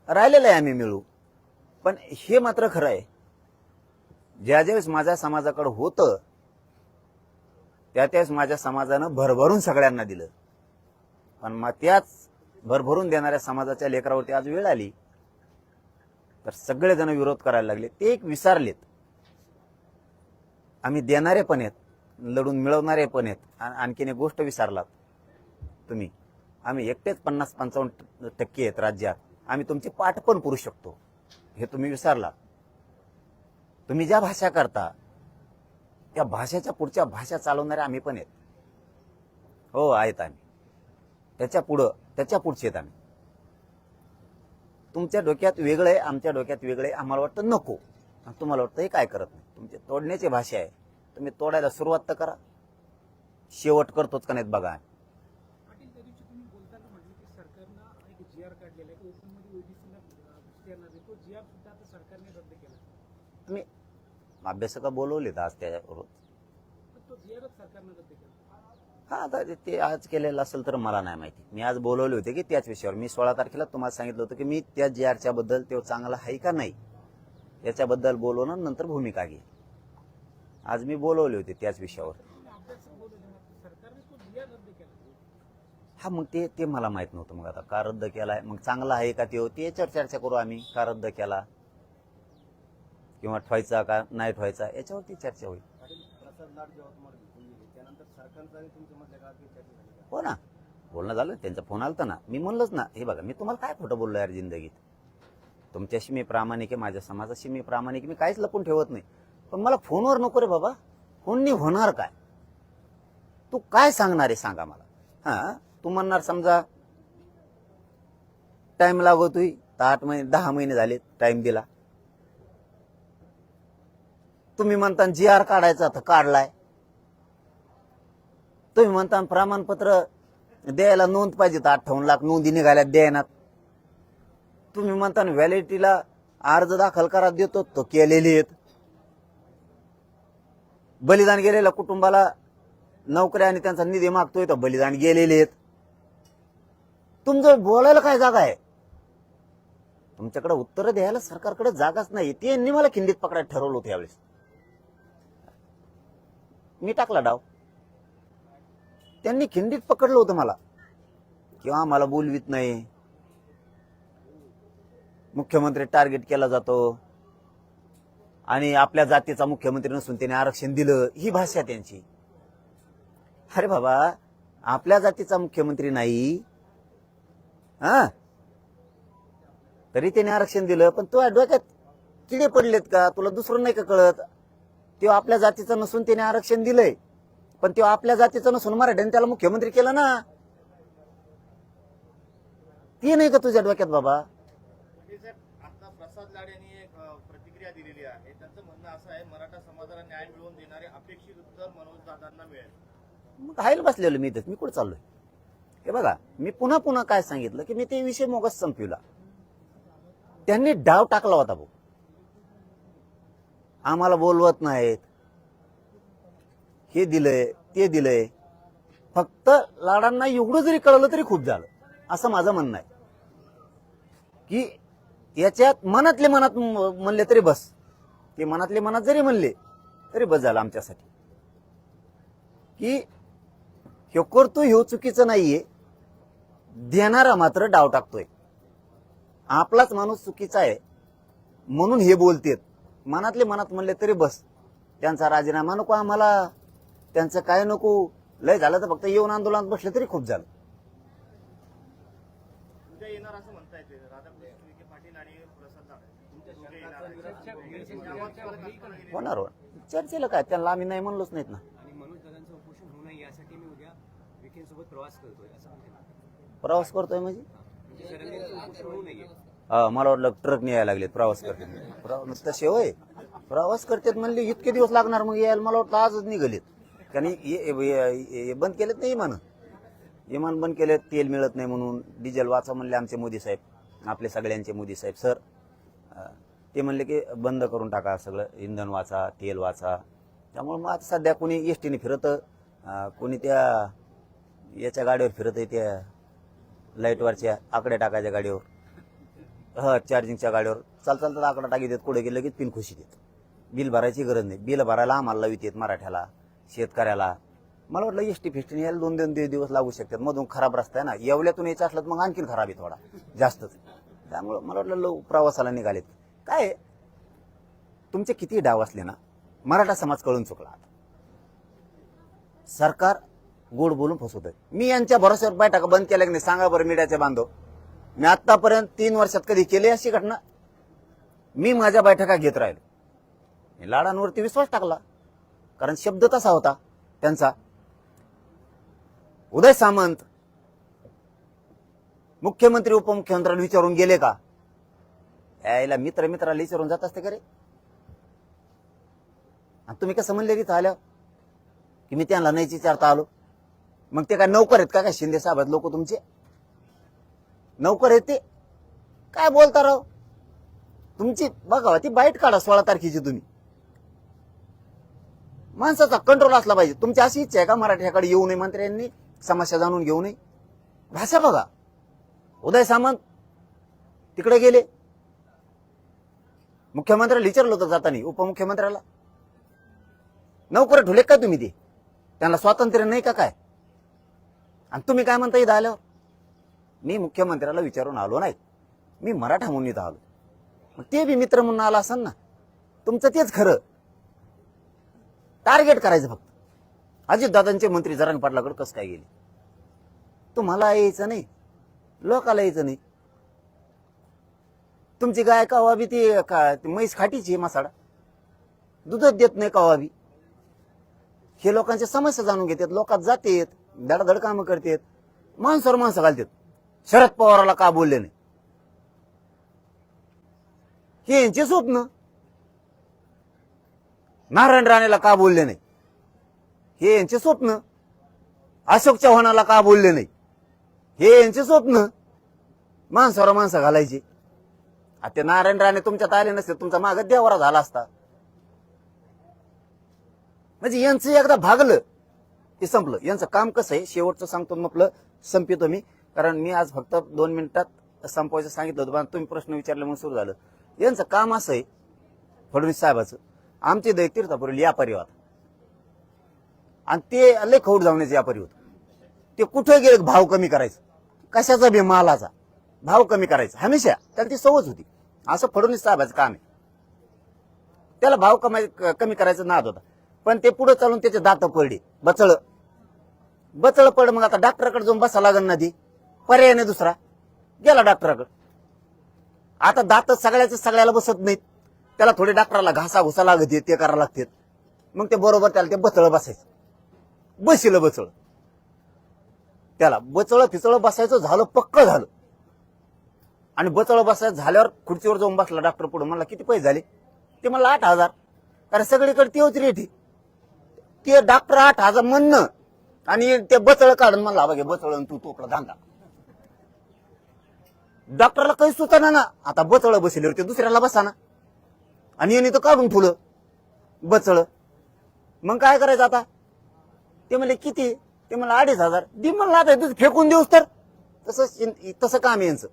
राहिलेलं आहे आम्ही मिळू. पण हे मात्र खरं आहे, ज्यावेळेस माझ्या समाजाकडे होतं त्यावेळेस माझ्या समाजानं भरभरून सगळ्यांना दिलं. पण मग त्याच भरभरून देणाऱ्या समाजाच्या लेकरावरती आज वेळ आली तर सगळेजण विरोध करायला लागले. ते एक विसरलेत. आम्ही देणारे पण आहेत, लढून मिळवणारे पण आहेत. आणखीन एक गोष्ट विसरलात तुम्ही, आम्ही एकटेच 50-55% आहेत राज्यात. आम्ही तुमची पाठ पण पुरू शकतो, हे तुम्ही विसरला. तुम्ही ज्या भाषा करता त्या भाषेच्या पुढच्या भाषा चालवणारे आम्ही पण आहेत. हो, आहेत आम्ही. त्याच्या पुढचे आहेत आम्ही. तुमच्या डोक्यात वेगळं आहे, आमच्या डोक्यात वेगळं आहे. आम्हाला वाटतं नको, तुम्हाला वाटतं हे काय करत नाही. तुमची तोडण्याची भाषा आहे, तुम्ही तोडायला सुरुवात तर करा. शेवट करतोच का नाहीत बघा. पाटील, त्या दिवशी तुम्ही बोलताना म्हटलं की सरकारनं एक GR काढलेला आहे की ओपन मध्ये ओबीसीला देणार आहे. तो GR सुद्धा आता सरकारने रद्द केला. तुम्ही अभ्यासक बोलवलेत आज त्याच्याबरोबर. पण तो GRच सरकारने रद्द केला. हा, आता ते आज केलेलं असेल तर मला नाही माहिती. मी आज बोलवले होते की त्याच विषयावर. मी 16 तारखेला तुम्हाला सांगितलं होतं की मी त्या GRच्या बद्दल तो चांगला आहे का नाही याच्याबद्दल बोलवणार, नंतर भूमिका घे. आज मी बोलवले होते त्याच विषयावर. अभ्यासक बोलवले, मग सरकारने तो GR रद्द केला. हा, मग ते मला माहित नव्हतं. मग आता का रद्द केलाय, मग चांगला आहे का ते याच्यावर चर्चा करू आम्ही. का रद्द केला किंवा ठेवायचा का नाही ठेवायचा याच्यावरती चर्चा होईल. हो ना, बोलणं झालं. त्यांचा फोन आलता ना, मी म्हणलंच ना, हे बघा मी तुम्हाला काय खोटं बोललो यार जिंदगीत. तुमच्याशी मी प्रामाणिक आहे, माझ्या समाजाशी मी प्रामाणिक आहे, मी काहीच लपून ठेवत नाही. पण मला फोनवर नको रे बाबा. फोननी होणार काय? तू काय सांगणार आहे सांगा मला. हा, तू म्हणणार समजा टाइम लागतोय तर 8 महिने 10 महिने झाले टाइम दिला. तुम्ही म्हणता GR काढायचा तर काढलाय. तुम्ही म्हणता प्रमाणपत्र द्यायला नोंद पाहिजे तर 58 लाख नोंदी निघाल्यात द्यायनात. तुम्ही म्हणता व्हॅलिडिटीला अर्ज दाखल करा देतो तो केलेले आहेत. बलिदान गेलेल्या कुटुंबाला नोकऱ्या आणि त्यांचा निधी मागतोय तर बलिदान गेलेले आहेत. तुमचं बोलायला काय जागा आहे? तुमच्याकडे उत्तर द्यायला सरकारकडे जागाच नाही. त्यांनी मला खिंडीत पकडायला ठरवलं होतं यावेळेस. मी टाकला डाव. त्यांनी खिंडीत पकडलं होतं मला, किंवा मला बोलवीत नाही, मुख्यमंत्री टार्गेट केला जातो आणि आपल्या जातीचा मुख्यमंत्री नसून त्याने आरक्षण दिलं, ही भाषा त्यांची. अरे बाबा, आपल्या जातीचा मुख्यमंत्री नाही हा तरी त्याने आरक्षण दिलं. पण तुझ्या डोक्यात किडे पडलेत का? तुला दुसरं नाही का कळत? तो आपल्या जातीचा नसून त्याने आरक्षण दिलंय, पण तो आपल्या जातीचा नसून मराठ्याने त्याला मुख्यमंत्री केलं ना. ते नाही का तुझ्या डोक्यात बाबा? आता प्रसाद लाड यांनी एक प्रतिक्रिया दिलेली आहे. त्यांचं म्हणणं असं आहे, मराठा समाजाला न्याय मिळवून देणारे अपेक्षित उत्तर मनोज दादांना मिळेल. मग हायला बसलेलो मी इथं. मी कुठं चाललोय? हे बघा, मी पुन्हा काय सांगितलं की मी ते विषय मोगस संपविला. त्यांनी डाव टाकला होता भाऊ. आम्हाला बोलवत नाहीत, हे दिलंय ते दिलंय. फक्त लाडांना एवढं जरी कळलं तरी खूप झालं, असं माझं म्हणणं आहे. की याच्यात मनातले मनात म्हणले तरी बस. ते मनातले मनात जरी म्हणले तरी बस झालं आमच्यासाठी. की हे करतोय हे चुकीचं नाहीये, देणारा मात्र डाव टाकतोय. आपलाच माणूस चुकीचा आहे म्हणून हे बोलतेत. मनातले मनात म्हणले तरी बस. त्यांचा राजीनामा नको आम्हाला, त्यांचं काय नको. लय झालं तर फक्त येऊन आंदोलनात बसले तरी खूप झालं. उद्या येणार असं म्हणता येते राधाकृष्ण विखे पाटील आणि प्रसाद लाड. होणार चर्चेला काय, त्यांना आम्ही नाही म्हणलोच नाहीत ना. आणि मनोज दादांचं उपोषण होऊ नये यासाठी मी उद्या विखेंसोबत प्रवास करतोय असं म्हणते. प्रवास करतोय म्हणजे सरांनी उपोषण होऊ नये. मला वाटलं ट्रक न्यायला लागलेत प्रवास करतात. तसे होय प्रवास करतात म्हणले इतके दिवस लागणार मग यायला. मला वाटलं आजच निघालेत, कारण बंद केलेत नाही म्हणून. विमान बंद केले, तेल मिळत नाही म्हणून. डिझेल वाचा म्हणले आमचे मोदी साहेब, आपले सगळ्यांचे मोदी साहेब सर. ते म्हणले की बंद करून टाका सगळं, इंधन वाचा, तेल वाचा. त्यामुळे मग आता सध्या कोणी एसटीने फिरतं, कोणी त्या याच्या गाडीवर फिरत आहे, त्या लाईटवरच्या आकडे टाकायच्या गाडीवर, चार्जिंगच्या गाडीवर चालतात आकडा टाकी देत, पुढे गेलं की पिन खुशी देत. बिल भरायची गरज नाही. बिल भरायला आम्हाला लावित येत, मराठ्याला, शेतकऱ्याला. मला वाटलं एसटी फिस्टीने यायला 2-2 दिवस लागू शकतात. मधून खराब रस्ता आहे ना, येवल्यातून यायचं असलं तर मग आणखीन खराब आहे थोडा जास्तच. त्यामुळं मला वाटलं प्रवासाला निघालेत. काय तुमचे किती डाव असले ना, मराठा समाज कळून चुकला. सरकार गोड बोलून फसवतंय. मी यांच्या भरोश्यावर बैठका बंद केल्या की नाही सांगा बरं मीडियाचे बांधव. मी आतापर्यंत 3 वर्षात कधी केली अशी घटना? मी माझ्या बैठका घेत राहिलो. मी लाडांवरती विश्वास टाकला, कारण शब्द तसा होता त्यांचा. उदय सामंत मुख्यमंत्री उपमुख्यमंत्र्यांना विचारून गेले का? यायला मित्राला विचारून जात असते का रे? आणि तुम्ही कसं म्हणले तिथं आल्या की मी त्यांना नाही विचारता आलो? मग ते काय नौकर आहेत का? काय शिंदे साहेब लोक तुमचे नौकर आहेत ते? काय बोलता राव? तुमची बघा ती बाईट काढा 16 तारखेची. तुम्ही माणसाचा कंट्रोल असला पाहिजे. तुमची अशी इच्छा आहे का मराठ्याकडे येऊ नये, मंत्र्यांनी समस्या जाणून घेऊ नये? भाषा बघा. उदय सामंत तिकडे गेले, मुख्यमंत्र्याला विचारलं होतं जाताना, उपमुख्यमंत्र्याला. नौकर ठुले काय तुम्ही? ते त्यांना स्वातंत्र्य नाही का काय? आणि तुम्ही काय म्हणता इथं आल्यावर? मी मुख्यमंत्र्याला विचारून आलो नाही, मी मराठा म्हणून इथं आलो. मग ते बी मित्र म्हणून आला असाल ना. तुमचं तेच खरं. टार्गेट करायचं फक्त. अजितदादांचे मंत्री जरांगे पाटलाकडे कसं काय गेले? तुम्हाला यायचं नाही, लोकाला यायचं नाही. तुमची गाय कवा बी ती म्हैस खाटीची मसाडा, दूधच देत नाही कवा बी. हे लोकांच्या समस्या जाणून घेतात, लोकात जातेत, धडधड कामं करतात, माणसावर माणसं घालतात. शरद पवाराला का बोलले नाही? हे यांचे स्वप्न. नारायण राणेला का बोलले नाही? हे यांचे स्वप्न. अशोक चव्हाणाला का बोलले नाही? हे यांचे स्वप्न. माणसावर माणसं घालायची. आता नारायण राणे तुमच्यात आले नसते, तुमचा माग देवरा झाला असता. म्हणजे यांचं एकदा भागलं ते संपलं. यांचं काम कसं आहे शेवटचं सांगतो, म्हटलं संपतो मी, कारण मी आज फक्त 2 मिनिटात संपवायचं सांगितलं होतं, पण तुम्ही प्रश्न विचारले म्हणून सुरू झालं. यांचं काम असं आहे फडणवीस साहेबाचं, आमचे दैत तीर्थापुरी व्यापारी होता आणि ते लय खौट जावण्याचे व्यापारी होते. ते कुठे गेले भाव कमी करायचं, कशाचा बी मालाचा भाव कमी करायचा हमेशा. त्याला ती सवच होती. असं फडणवीस साहेबाचं काम आहे. त्याला भाव कमी करायचा नाद होता. पण ते पुढे चालून त्याचे दात पडले, बचळ पड. मग आता डॉक्टरकडे जाऊन बसा लागल ना, ती पर्याय नाही दुसरा. गेला डॉक्टरकडे. आता दात सगळ्याला बसत नाहीत, त्याला थोडे डॉक्टरला घासा घुसा लागत, ते करावं लागते. मग ते बरोबर त्याला ते बचळ बसायचं. बसिलं बचळ, त्याला बचळ फिचळ बसायचं झालं, पक्क झालं. आणि बचळ बसायचं झाल्यावर खुर्चीवर जाऊन बसला डॉक्टर पुढे. म्हणला किती पैसे झाले? ते म्हणला 8,000. कारण सगळीकडे तेच रेट आहे. ते डॉक्टर 8,000 म्हणणं आणि ते बचळ काढून म्हणला बघे बचळ तू तोकडा धांदा. डॉक्टरला काही सुचना ना. आता बचळ बसल्यावर ते दुसऱ्याला बसाना, आणि यांनी तर काढून ठेवलं बचळ. मग काय करायचं आता? ते म्हणले किती? ते म्हणलं 2,500. दि म्हणलं आता फेकून देऊस तर. तसं काम आहे यांचं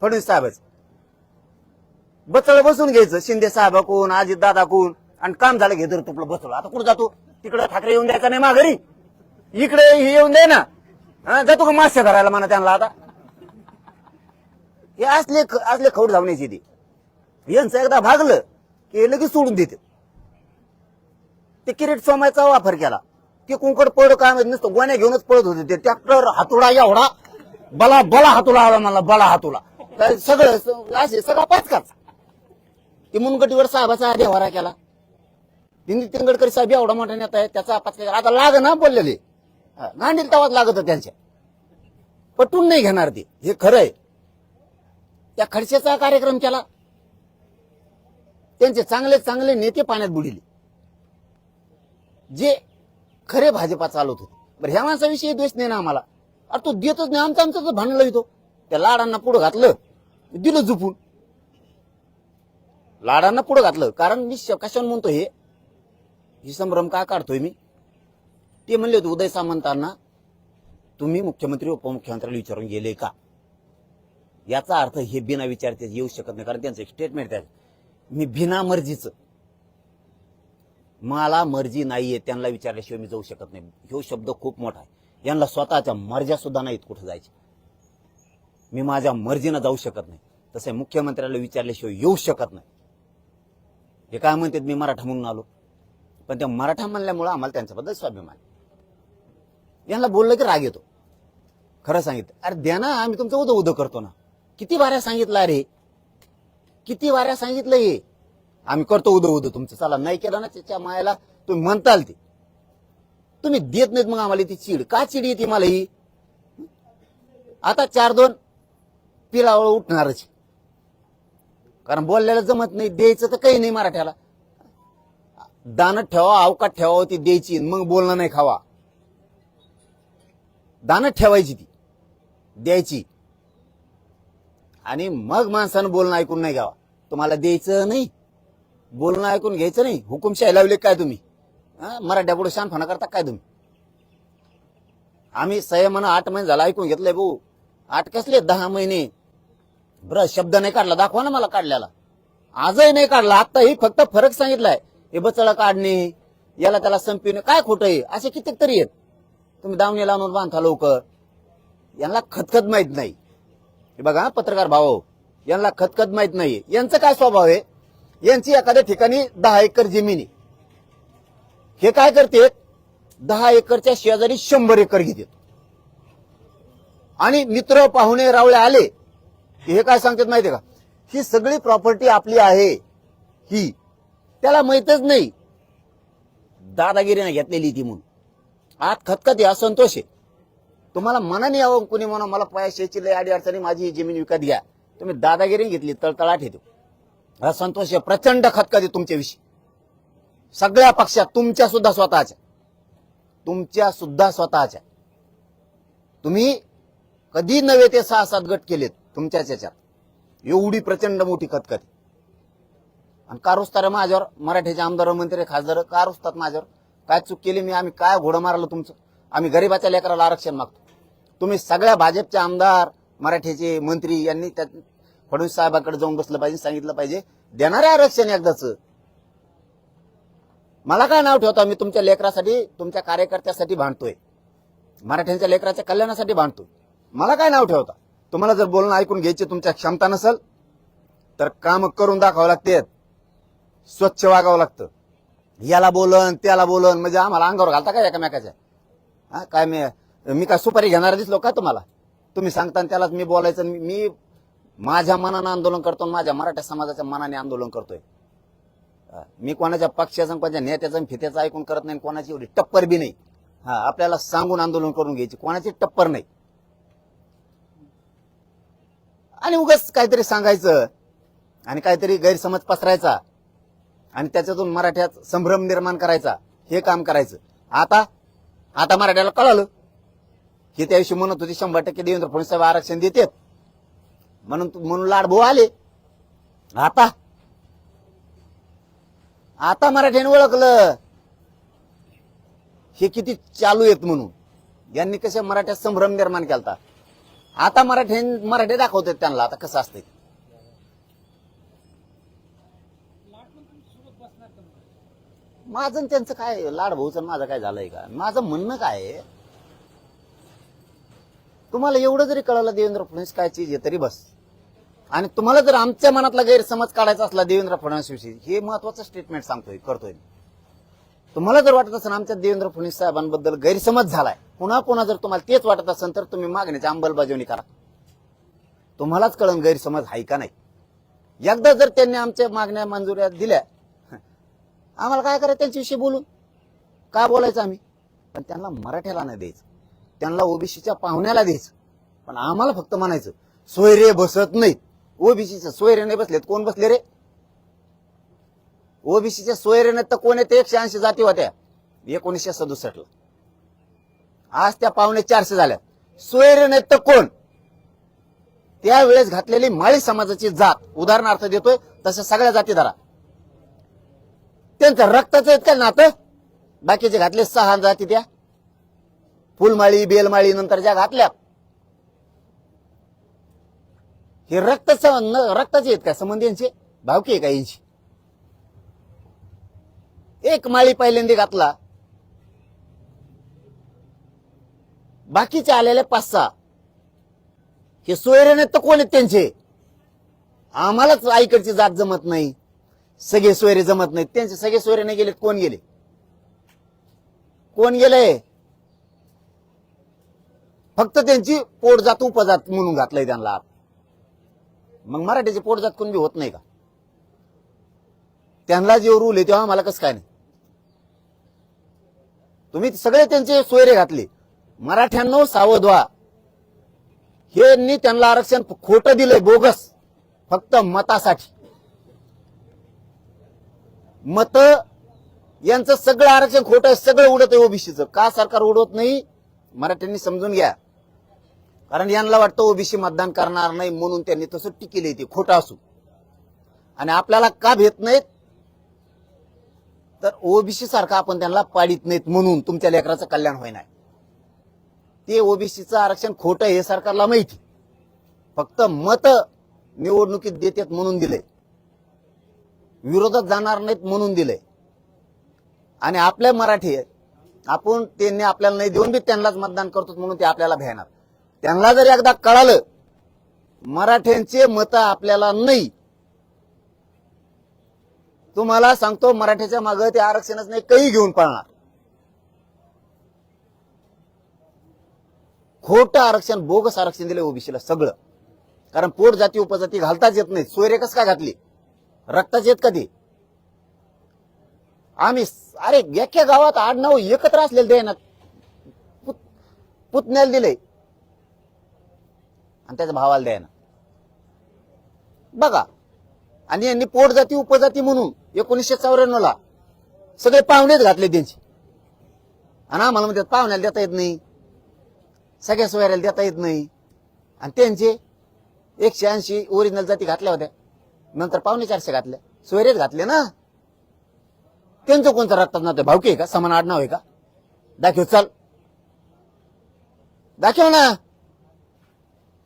फडणवीस साहेबाचं. बचळ बसून घ्यायचं शिंदे साहेबा कोण, अजित दादा कोण, आणि काम झालं घेतो तुपलं बचळ. आता कुठं जातो? तिकडे ठाकरे येऊन द्यायचा नाही माघारी, इकडे येऊन दे ना. जातो का मास्य धरायला म्हणा त्यांना? आता हे असले खौट धावण्याची ती. यांचं एकदा भागलं की लगेच सोडून देते. ते किरीट सोमायचा वापर केला. ते कुंकड पड काय नसतं, गोण्या घेऊनच पळत होते. ते ट्रॅक्टर हातोडा एवढा बला हातोडा आला मला, बला हातोडा सगळं असे सगळा पाचकाच. ते मुनगटीवर साहेबाचा देवारा केला. नितीन गडकरी साहेब एवढा मोठा नेता आहे, त्याचा पाचका आता लाग ना बोललेले गांडील तवाच लागत त्यांच्या. पटून नाही घेणार ते, हे खरं आहे. त्या खडसेचा कार्यक्रम केला, त्यांचे चांगले नेते पाण्यात बुडिले, जे खरे भाजपा चालवत होते. बरं ह्या माणसाविषयी द्वेष नाही ना आम्हाला. अरे तो देतच नाही, आमचं भांडलं येतो. त्या लाडांना पुढे घातलं, दिलं झुपून. लाडांना पुढे घातलं. कारण मी कशावर म्हणतो ही संभ्रम का काढतोय मी? ते म्हणले होते उदय सामंतांना, तुम्ही मुख्यमंत्री उपमुख्यमंत्र्याला विचारून गेले का? याचा अर्थ हे बिना विचारते येऊ शकत नाही. कारण त्यांचं एक स्टेटमेंट आहे, मी बिना मर्जीचं, मला मर्जी नाहीये, त्यांना विचारल्याशिवाय मी जाऊ शकत नाही. ह्यो शब्द खूप मोठा आहे. यांना स्वतःच्या मर्ज्या सुद्धा नाहीत कुठं जायच्या. मी माझ्या मर्जीनं जाऊ शकत नाही, तसं मुख्यमंत्र्याला विचारल्याशिवाय येऊ शकत नाही. हे काय म्हणतात, मी मराठा म्हणून आलो. पण त्या मराठा म्हणल्यामुळे आम्हाला त्यांच्याबद्दल स्वाभिमान. यांना बोललं की राग येतो. खरं सांगितलं, अरे द्या ना, आम्ही तुमचं उदं उदं करतो ना. किती वाऱ्या सांगितलं, अरे किती वाऱ्या सांगितलं हे, आम्ही करतो उदं उदं तुमचं. चला, नाही केलं ना त्याच्या मायाला तुम्ही म्हणताल ते, तुम्ही देत नाहीत. मग आम्हाला ती चीड का चीड येते मला ही? आता 4-2 पिलावळ उठणारच. कारण बोलल्याला जमत नाही, द्यायचं तर काही नाही. मराठ्याला दानत ठेवा, अवकात ठेवा, ती द्यायची, मग बोलणं नाही खावा. दानत ठेवायची, ती द्यायची, आणि मग माणसानं बोलणं ऐकून नाही घ्यावा. तुम्हाला द्यायचं नाही, बोलणं ऐकून घ्यायचं नाही. हुकुमशाही लावले काय तुम्ही? मराठ्या पुढे शानफाना करता काय तुम्ही? आम्ही संयमानं 8 महिने झाला ऐकून घेतलंय भाऊ. 8 कसले 10 महिने. बरं, शब्द नाही काढला, दाखवा ना मला काढल्याला. आजही नाही काढला. आत्ताही फक्त फरक सांगितलाय, हे बचळ काढणे, याला त्याला संपविणे, काय खोटं आहे. असे कित्येक तरी आहेत. तुम्ही दावणी लावून बांधता लवकर. यांना खतखत माहित नाही. हे बघा पत्रकार भाऊ, यांना खतखत माहित नाही. यांचं काय स्वभाव आहे, यांची एखाद्या ठिकाणी 10 एकर जमीन आहे. हे काय करते, 10 एकरच्या शेजारी 100 एकर घेतात. आणि मित्र पाहुणे रावळे आले, हे काय सांगतात माहितीये का, ही सगळी प्रॉपर्टी आपली आहे. ही त्याला माहितच नाही, दादागिरीने घेतलेली ती म्हणून. आत खतखत आहे, असंतोष आहे. तुम्हाला मनाने यावं, कुणी म्हणा मला पैशाची लय अडी अडचणी, माझी ही जमीन विकत घ्या. तुम्ही दादागिरी घेतली, तळतळाट येतो. असंतोष आहे, प्रचंड खतखत आहे तुमच्याविषयी, सगळ्या पक्षात, तुमच्या सुद्धा स्वतःच्या. तुम्ही कधी नव्हे ते 6-7 गट केलेत तुमच्याच याच्यात. एवढी प्रचंड मोठी खतखत. आणि का रुसता रे माझ्यावर? मराठीचे आमदार, मंत्री, खासदार का रुसतात माझ्यावर? काय चूक केली मी? आम्ही काय घोडं मारलं तुमचं? आम्ही गरीबाच्या लेकराला आरक्षण मागतो. तुम्ही सगळ्या भाजपचे आमदार, मराठीचे मंत्री यांनी त्या फडणवीस साहेबांकडे जाऊन बसलं पाहिजे, सांगितलं पाहिजे, देणारे आरक्षण एकदाच. मला काय नाव ठेवता? मी तुमच्या लेकरासाठी, तुमच्या कार्यकर्त्यासाठी भांडतोय, मराठ्यांच्या लेकराच्या कल्याणासाठी भांडतोय. मला काय नाव ठेवता? तुम्हाला जर बोलणं ऐकून घ्यायची तुमच्या क्षमता नसेल तर काम करून दाखवावं लागते, स्वच्छ वागावं लागतं. याला बोलन त्याला बोलन म्हणजे आम्हाला अंगावर घालता काय एकामेकाच्या? काय मी काय सुपारी घेणारा दिसलो का तुम्हाला? तुम्ही सांगता त्यालाच मी बोलायचं. मी माझ्या मनानं आंदोलन करतो, माझ्या मराठा समाजाच्या मनाने आंदोलन करतोय. मी कोणाच्या पक्षाचं, कोणाच्या नेत्याचं फित्याचं ऐकून करत नाही, कोणाची एवढी टप्पर बी नाही. आपल्याला सांगून आंदोलन करून घ्यायची, कोणाची टप्पर नाही. आणि उगाच काहीतरी सांगायचं आणि काहीतरी गैरसमज पसरायचा आणि त्याच्यातून मराठ्यात संभ्रम निर्माण करायचा, हे काम करायचं. आता मराठ्याला कळालं की त्याविषयी म्हणत होती 100% देवेंद्र फडणवीस साहेब आरक्षण देतात म्हणून लाडभाऊ आले. आता मराठ्याने ओळखलं हे किती चालू आहेत म्हणून. यांनी कशा मराठ्यात संभ्रम निर्माण केलता. आता मराठे दाखवतात त्यांना आता कसं असतंय. माझं त्यांचं काय, लाडभाऊचं माझं काय झालंय का? माझं म्हणणं काय आहे, तुम्हाला एवढं जरी कळलं देवेंद्र फडणवीस काय चीज आहे तरी बस. आणि तुम्हाला जर आमच्या मनातला गैरसमज काढायचा असला देवेंद्र फडणवीस विषयी, हे महत्वाचं स्टेटमेंट करतोय. तुम्हाला जर वाटत असेल आमच्या देवेंद्र फडणवीस साहेबांबद्दल गैरसमज झालाय, पुन्हा जर तुम्हाला तेच वाटत असेल तर तुम्ही मागण्याची अंमलबजावणी करा. तुम्हालाच कळण गैरसमज आहे का नाही. एकदा जर त्यांनी आमच्या मागण्या मंजुऱ्या दिल्या, आम्हाला काय करायचं त्यांच्याविषयी बोलून? काय बोलायचं आम्ही? पण त्यांना मराठ्याला नाही द्यायचं, त्यांना ओबीसीच्या पाहुण्याला द्यायचं. पण आम्हाला फक्त म्हणायचं सोयरे बसत नाहीत. ओबीसीच्या सोयरे नाही बसलेत. कोण बसले रे? ओबीसीच्या सोयरे नाही तर कोण येते? 180 जाती होत्या 1967ला. आज त्या पावणे 400 झाल्या. सोयरे नाहीत तर कोण? त्यावेळेस घातलेली माळी समाजाची जात, उदाहरणार्थ देतोय, तशा सगळ्या जाती धरा. त्यांचं रक्ताचं आहेत का नातं? बाकीचे घातले 6 जाती त्या फुलमाळी बेलमाळी नंतर ज्या घातल्या, हे रक्ताचे आहेत का संबंधींचे? भावकी आहे का यांची? एक माळी पहिल्यांदा घातला, बाकीचे आलेले 5-6 हे सोयरे नाहीत तर कोण आहेत त्यांचे? आम्हालाच आईकडची जात जमत नाही, सगळे सोयरे जमत नाहीत. त्यांचे सगळे सोयरे नाही गेले, कोण गेले? कोण गेले? फक्त त्यांची पोटजात उपजात म्हणून घातलंय त्यांना. मग मराठीची पोटजात कोण बी होत नाही का? त्यांना जे रूल आहे तेव्हा आम्हाला कसं काय नाही? तुम्ही सगळे त्यांचे सोयरे घातले. मराठ्यांनो सावध व्हा, हे त्यांना आरक्षण खोटं दिलंय, बोगस, फक्त मतासाठी. मत यांचं सगळं आरक्षण खोटं आहे, सगळं उडत आहे ओबीसीचं. का सरकार उडवत नाही? मराठ्यांनी समजून घ्या. कारण यांना वाटतं ओबीसी मतदान करणार नाही म्हणून त्यांनी तसं टिकेले, ते खोटं असू. आणि आपल्याला का भेट नाहीत? तर ओबीसी सारखं आपण त्यांना पाडीत नाहीत म्हणून तुमच्या लेकराचं कल्याण होईना. ते ओबीसीचं आरक्षण खोटं हे सरकारला माहिती, फक्त मत निवडणुकीत देतात म्हणून दिलंय, विरोधात जाणार नाहीत म्हणून दिलंय. आणि आपले मराठी आपण त्यांनी आपल्याला नाही देऊन बी त्यांनाच मतदान करतो म्हणून ते आपल्याला भ्याणार. त्यांना जर एकदा कळालं मराठ्यांचे मत आपल्याला नाही, तुम्हाला सांगतो मराठ्याच्या मागे ते आरक्षणच नाही, काही घेऊन पळणार. खोटं आरक्षण, बोगस आरक्षण दिलं ओबीसीला सगळं. कारण पोट जाती उपजाती घालताच येत नाही. सोयरे कस काय घातली? रक्ताचे आहेत का ते? आम्ही अरे एका गावात 8-9 एकत्र असलेले द्यायना, पुतण्याला दिले आणि त्याच्या भावाला द्यायना बघा. आणि यांनी पोट जाती उपजाती म्हणून 1994 ला सगळे पाहुणेच घातले त्यांची. आणि आम्हाला म्हणतात पाहुण्याला देता येत नाही, सगळ्या सोयऱ्याला देता येत नाही. आणि त्यांचे 180 ओरिजिनल जाती घातल्या होत्या, नंतर 450 घातल्या, सोयरेच घातले ना. त्यांचं कोणतं रक्तात नव्हतं? भावकी आहे का? समान आडनाव आहे का? दाखव, चल दाखव ना.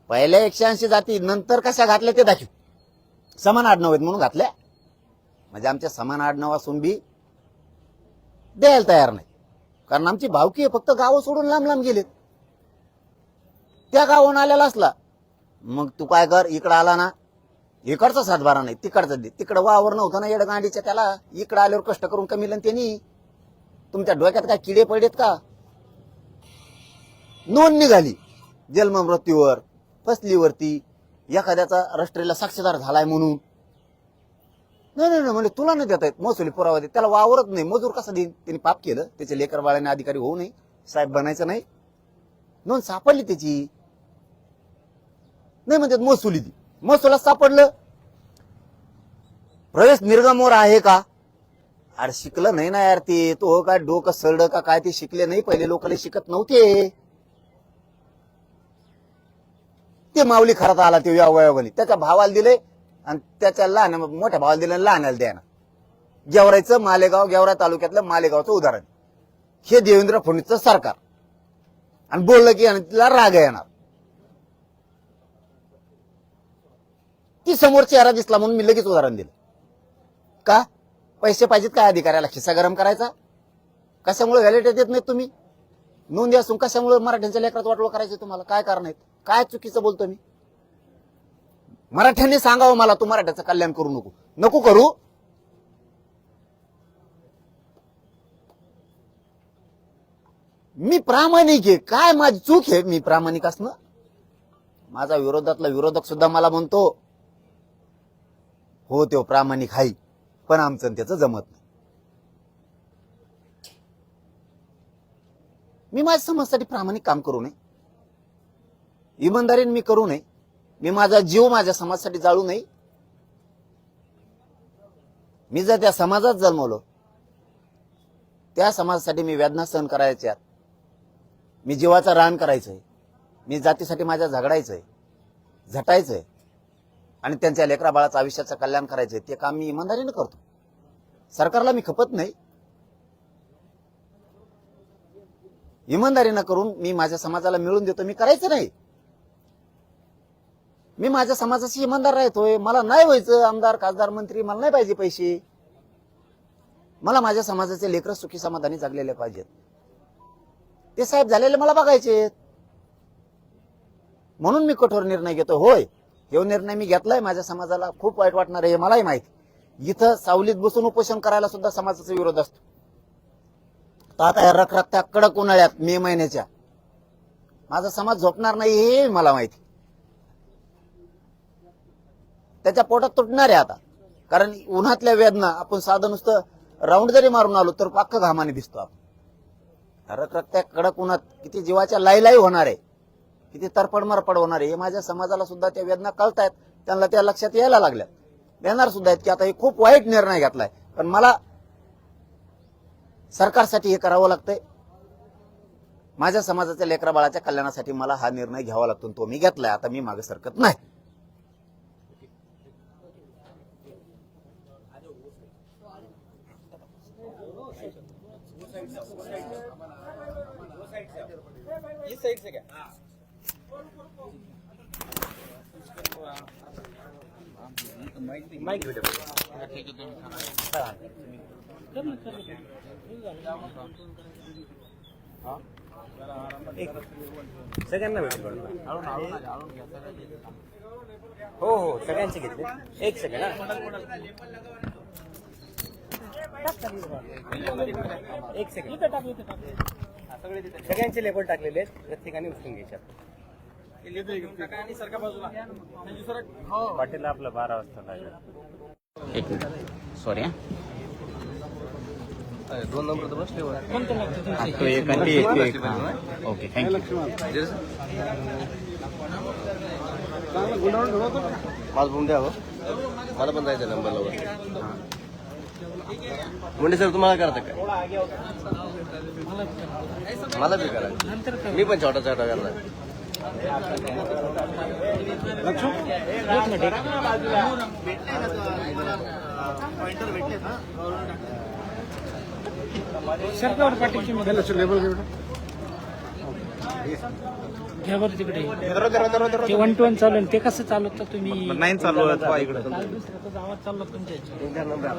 पहिल्या 180 जाती नंतर कशा घातल्या ते दाखव. समान आडनाव आहेत म्हणून घातल्या. म्हणजे आमच्या समान आडनाव असून बी द्यायला तयार नाही. कारण आमची भावकी आहे, फक्त गावं सोडून लांब लांब गेलेत. त्या गावाहून आलेला असला मग तू काय कर, इकडं आला ना, इकडचा सातबारा नाही तिकडचा दे. तिकडं वावर नव्हतं ना येड गांडीच्या त्याला, इकडं आल्यावर कष्ट करून कमीलं त्यांनी. तुमच्या डोक्यात काय किडे पडलेत का? नोंद निघाली जन्म मृत्यूवर, फसलीवरती, एखाद्याचा रजिस्ट्रीला साक्षीदार झालाय म्हणून. नाही म्हणजे तुला नाही देता येत महसुली पुरावा दे. त्याला वावरत नाही, मजूर कसा देईन? त्यांनी पाप केलं, त्याच्या लेकर बाळाने अधिकारी होऊ नये, साहेब बनायचं नाही. नोंद सापडली त्याची, नाही म्हणतात महसुली दी. महसुला सापडलं. प्रवेश निर्गमवर आहे का? अरे शिकलं नाही ना यार ते. तो काय डोकं सरड का काय ते शिकले नाही. पहिले लोकांना शिकत नव्हते. ते माऊली खरात आला ते वयावली, त्याच्या भावाला दिले आणि त्याच्या लहान मोठ्या भावाला दिलं, लहानाला द्याना. गेवराईचं मालेगाव, गेवराई तालुक्यातलं मालेगावचं उदाहरण. हे देवेंद्र फडणवीसचं सरकार. आणि बोललं की तिला राग येणार. ती समोर चेहरा दिसला म्हणून मी लगेच उदाहरण दिलं. का? पैसे पाहिजेत काय अधिकाऱ्याला? खिस्सा गरम करायचा? कशामुळे व्हॅलिडेट देत नाहीत तुम्ही? नोंदी असून कशामुळे मराठ्यांच्या लेकरात वाटोळ करायचे तुम्हाला? काय कारण आहेत? काय चुकीचं बोलतो मी? मराठ्यांनी सांगावं मला, तू मराठ्याचं कल्याण करू नको. नको करू. मी प्रामाणिक आहे. काय माझी चूक आहे मी प्रामाणिक असणं? माझा विरोधातला विरोधक सुद्धा मला म्हणतो हो तो प्रामाणिक आहे, पण आमचं त्याचं जमत नाही. मी माझ्या समाजासाठी प्रामाणिक काम करू नये, इमानदारीने मी करू नये, मी माझा जीव माझ्या समाजासाठी जाळू नये. मी जर त्या समाजात जन्मलो, त्या समाजासाठी मी वेदना सहन करायच्या, मी जीवाचा रान करायचंय, मी जातीसाठी माझ्या झगडायचंय, झटायचंय आणि त्यांच्या लेकरा बाळाचं आयुष्याचं कल्याण करायचंय, ते काम मी इमानदारीनं करतो. सरकारला मी खपत नाही. इमानदारीनं करून मी माझ्या समाजाला मिळून देतो. मी करायचं नाही. मी माझ्या समाजाशी इमानदार राहतोय. मला नाही व्हायचं आमदार, खासदार, मंत्री. मला नाही पाहिजे पैसे. मला माझ्या समाजाचे लेकरं सुखी समाधानी जगलेले पाहिजेत. ते साहेब झालेले मला बघायचे. म्हणून मी कठोर निर्णय घेतो. होय, हे निर्णय मी घेतलाय. माझ्या समाजाला खूप वाईट वाटणार आहे हे मलाही माहिती. इथं सावलीत बसून उपोषण करायला सुद्धा समाजाचा विरोध असतो. तर आता या रखरखत्या कडक उन्हाळ्यात मे महिन्याच्या माझा समाज झोपणार नाही हे मला माहिती. त्याच्या पोटात तुटणार आहे आता. कारण उन्हातल्या वेदना आपण साधं नुसतं राऊंड जरी मारून आलो तर पाक्क घामाने दिसतो आपण. रखरखत्या कडक उन्हात किती जीवाच्या लाई होणार आहे, किती तरपड मरपड होणार आहे हे माझ्या समाजाला सुद्धा त्या वेदना कळतायत. त्यांना त्या लक्षात यायला लागल्या. येणार सुद्धा आहेत की आता हे खूप वाईट निर्णय घेतलाय, पण मला सरकारसाठी हे करावं लागतंय. माझ्या समाजाच्या लेकरा बाळाच्या कल्याणासाठी मला हा निर्णय घ्यावा लागतो. तो मी घेतलाय. आता मी मागे सरकत नाही. इस साइड से क्या माइक सगळ्यांना भेटेल. हो हो, सगळ्यांचे घेतले. एक सेकंड. एक सेकंड. सगळ्यांचे लेबल टाकलेले आहेत, प्रत्येकाने उचलून घ्यायचे. पाटील आपलं 12 वाजता लागेल. एक मिनिट, सॉरी. 2 नंबर तर बसले. तो एक आणि ते एक. Okay, thank you. माझं फोन द्या. मला पण जायचं नंबरला. मुंडे सर तुम्हाला करता काय? मला बी करा. मी पण छोटा छोटा करणार. सरकार पाठीची घ्या बरं तिकडे. ते 1-1 चालू आहे ते कसं चालवता तुम्ही? नाही चालू दुसऱ्याचा आवाज चालला तुमच्या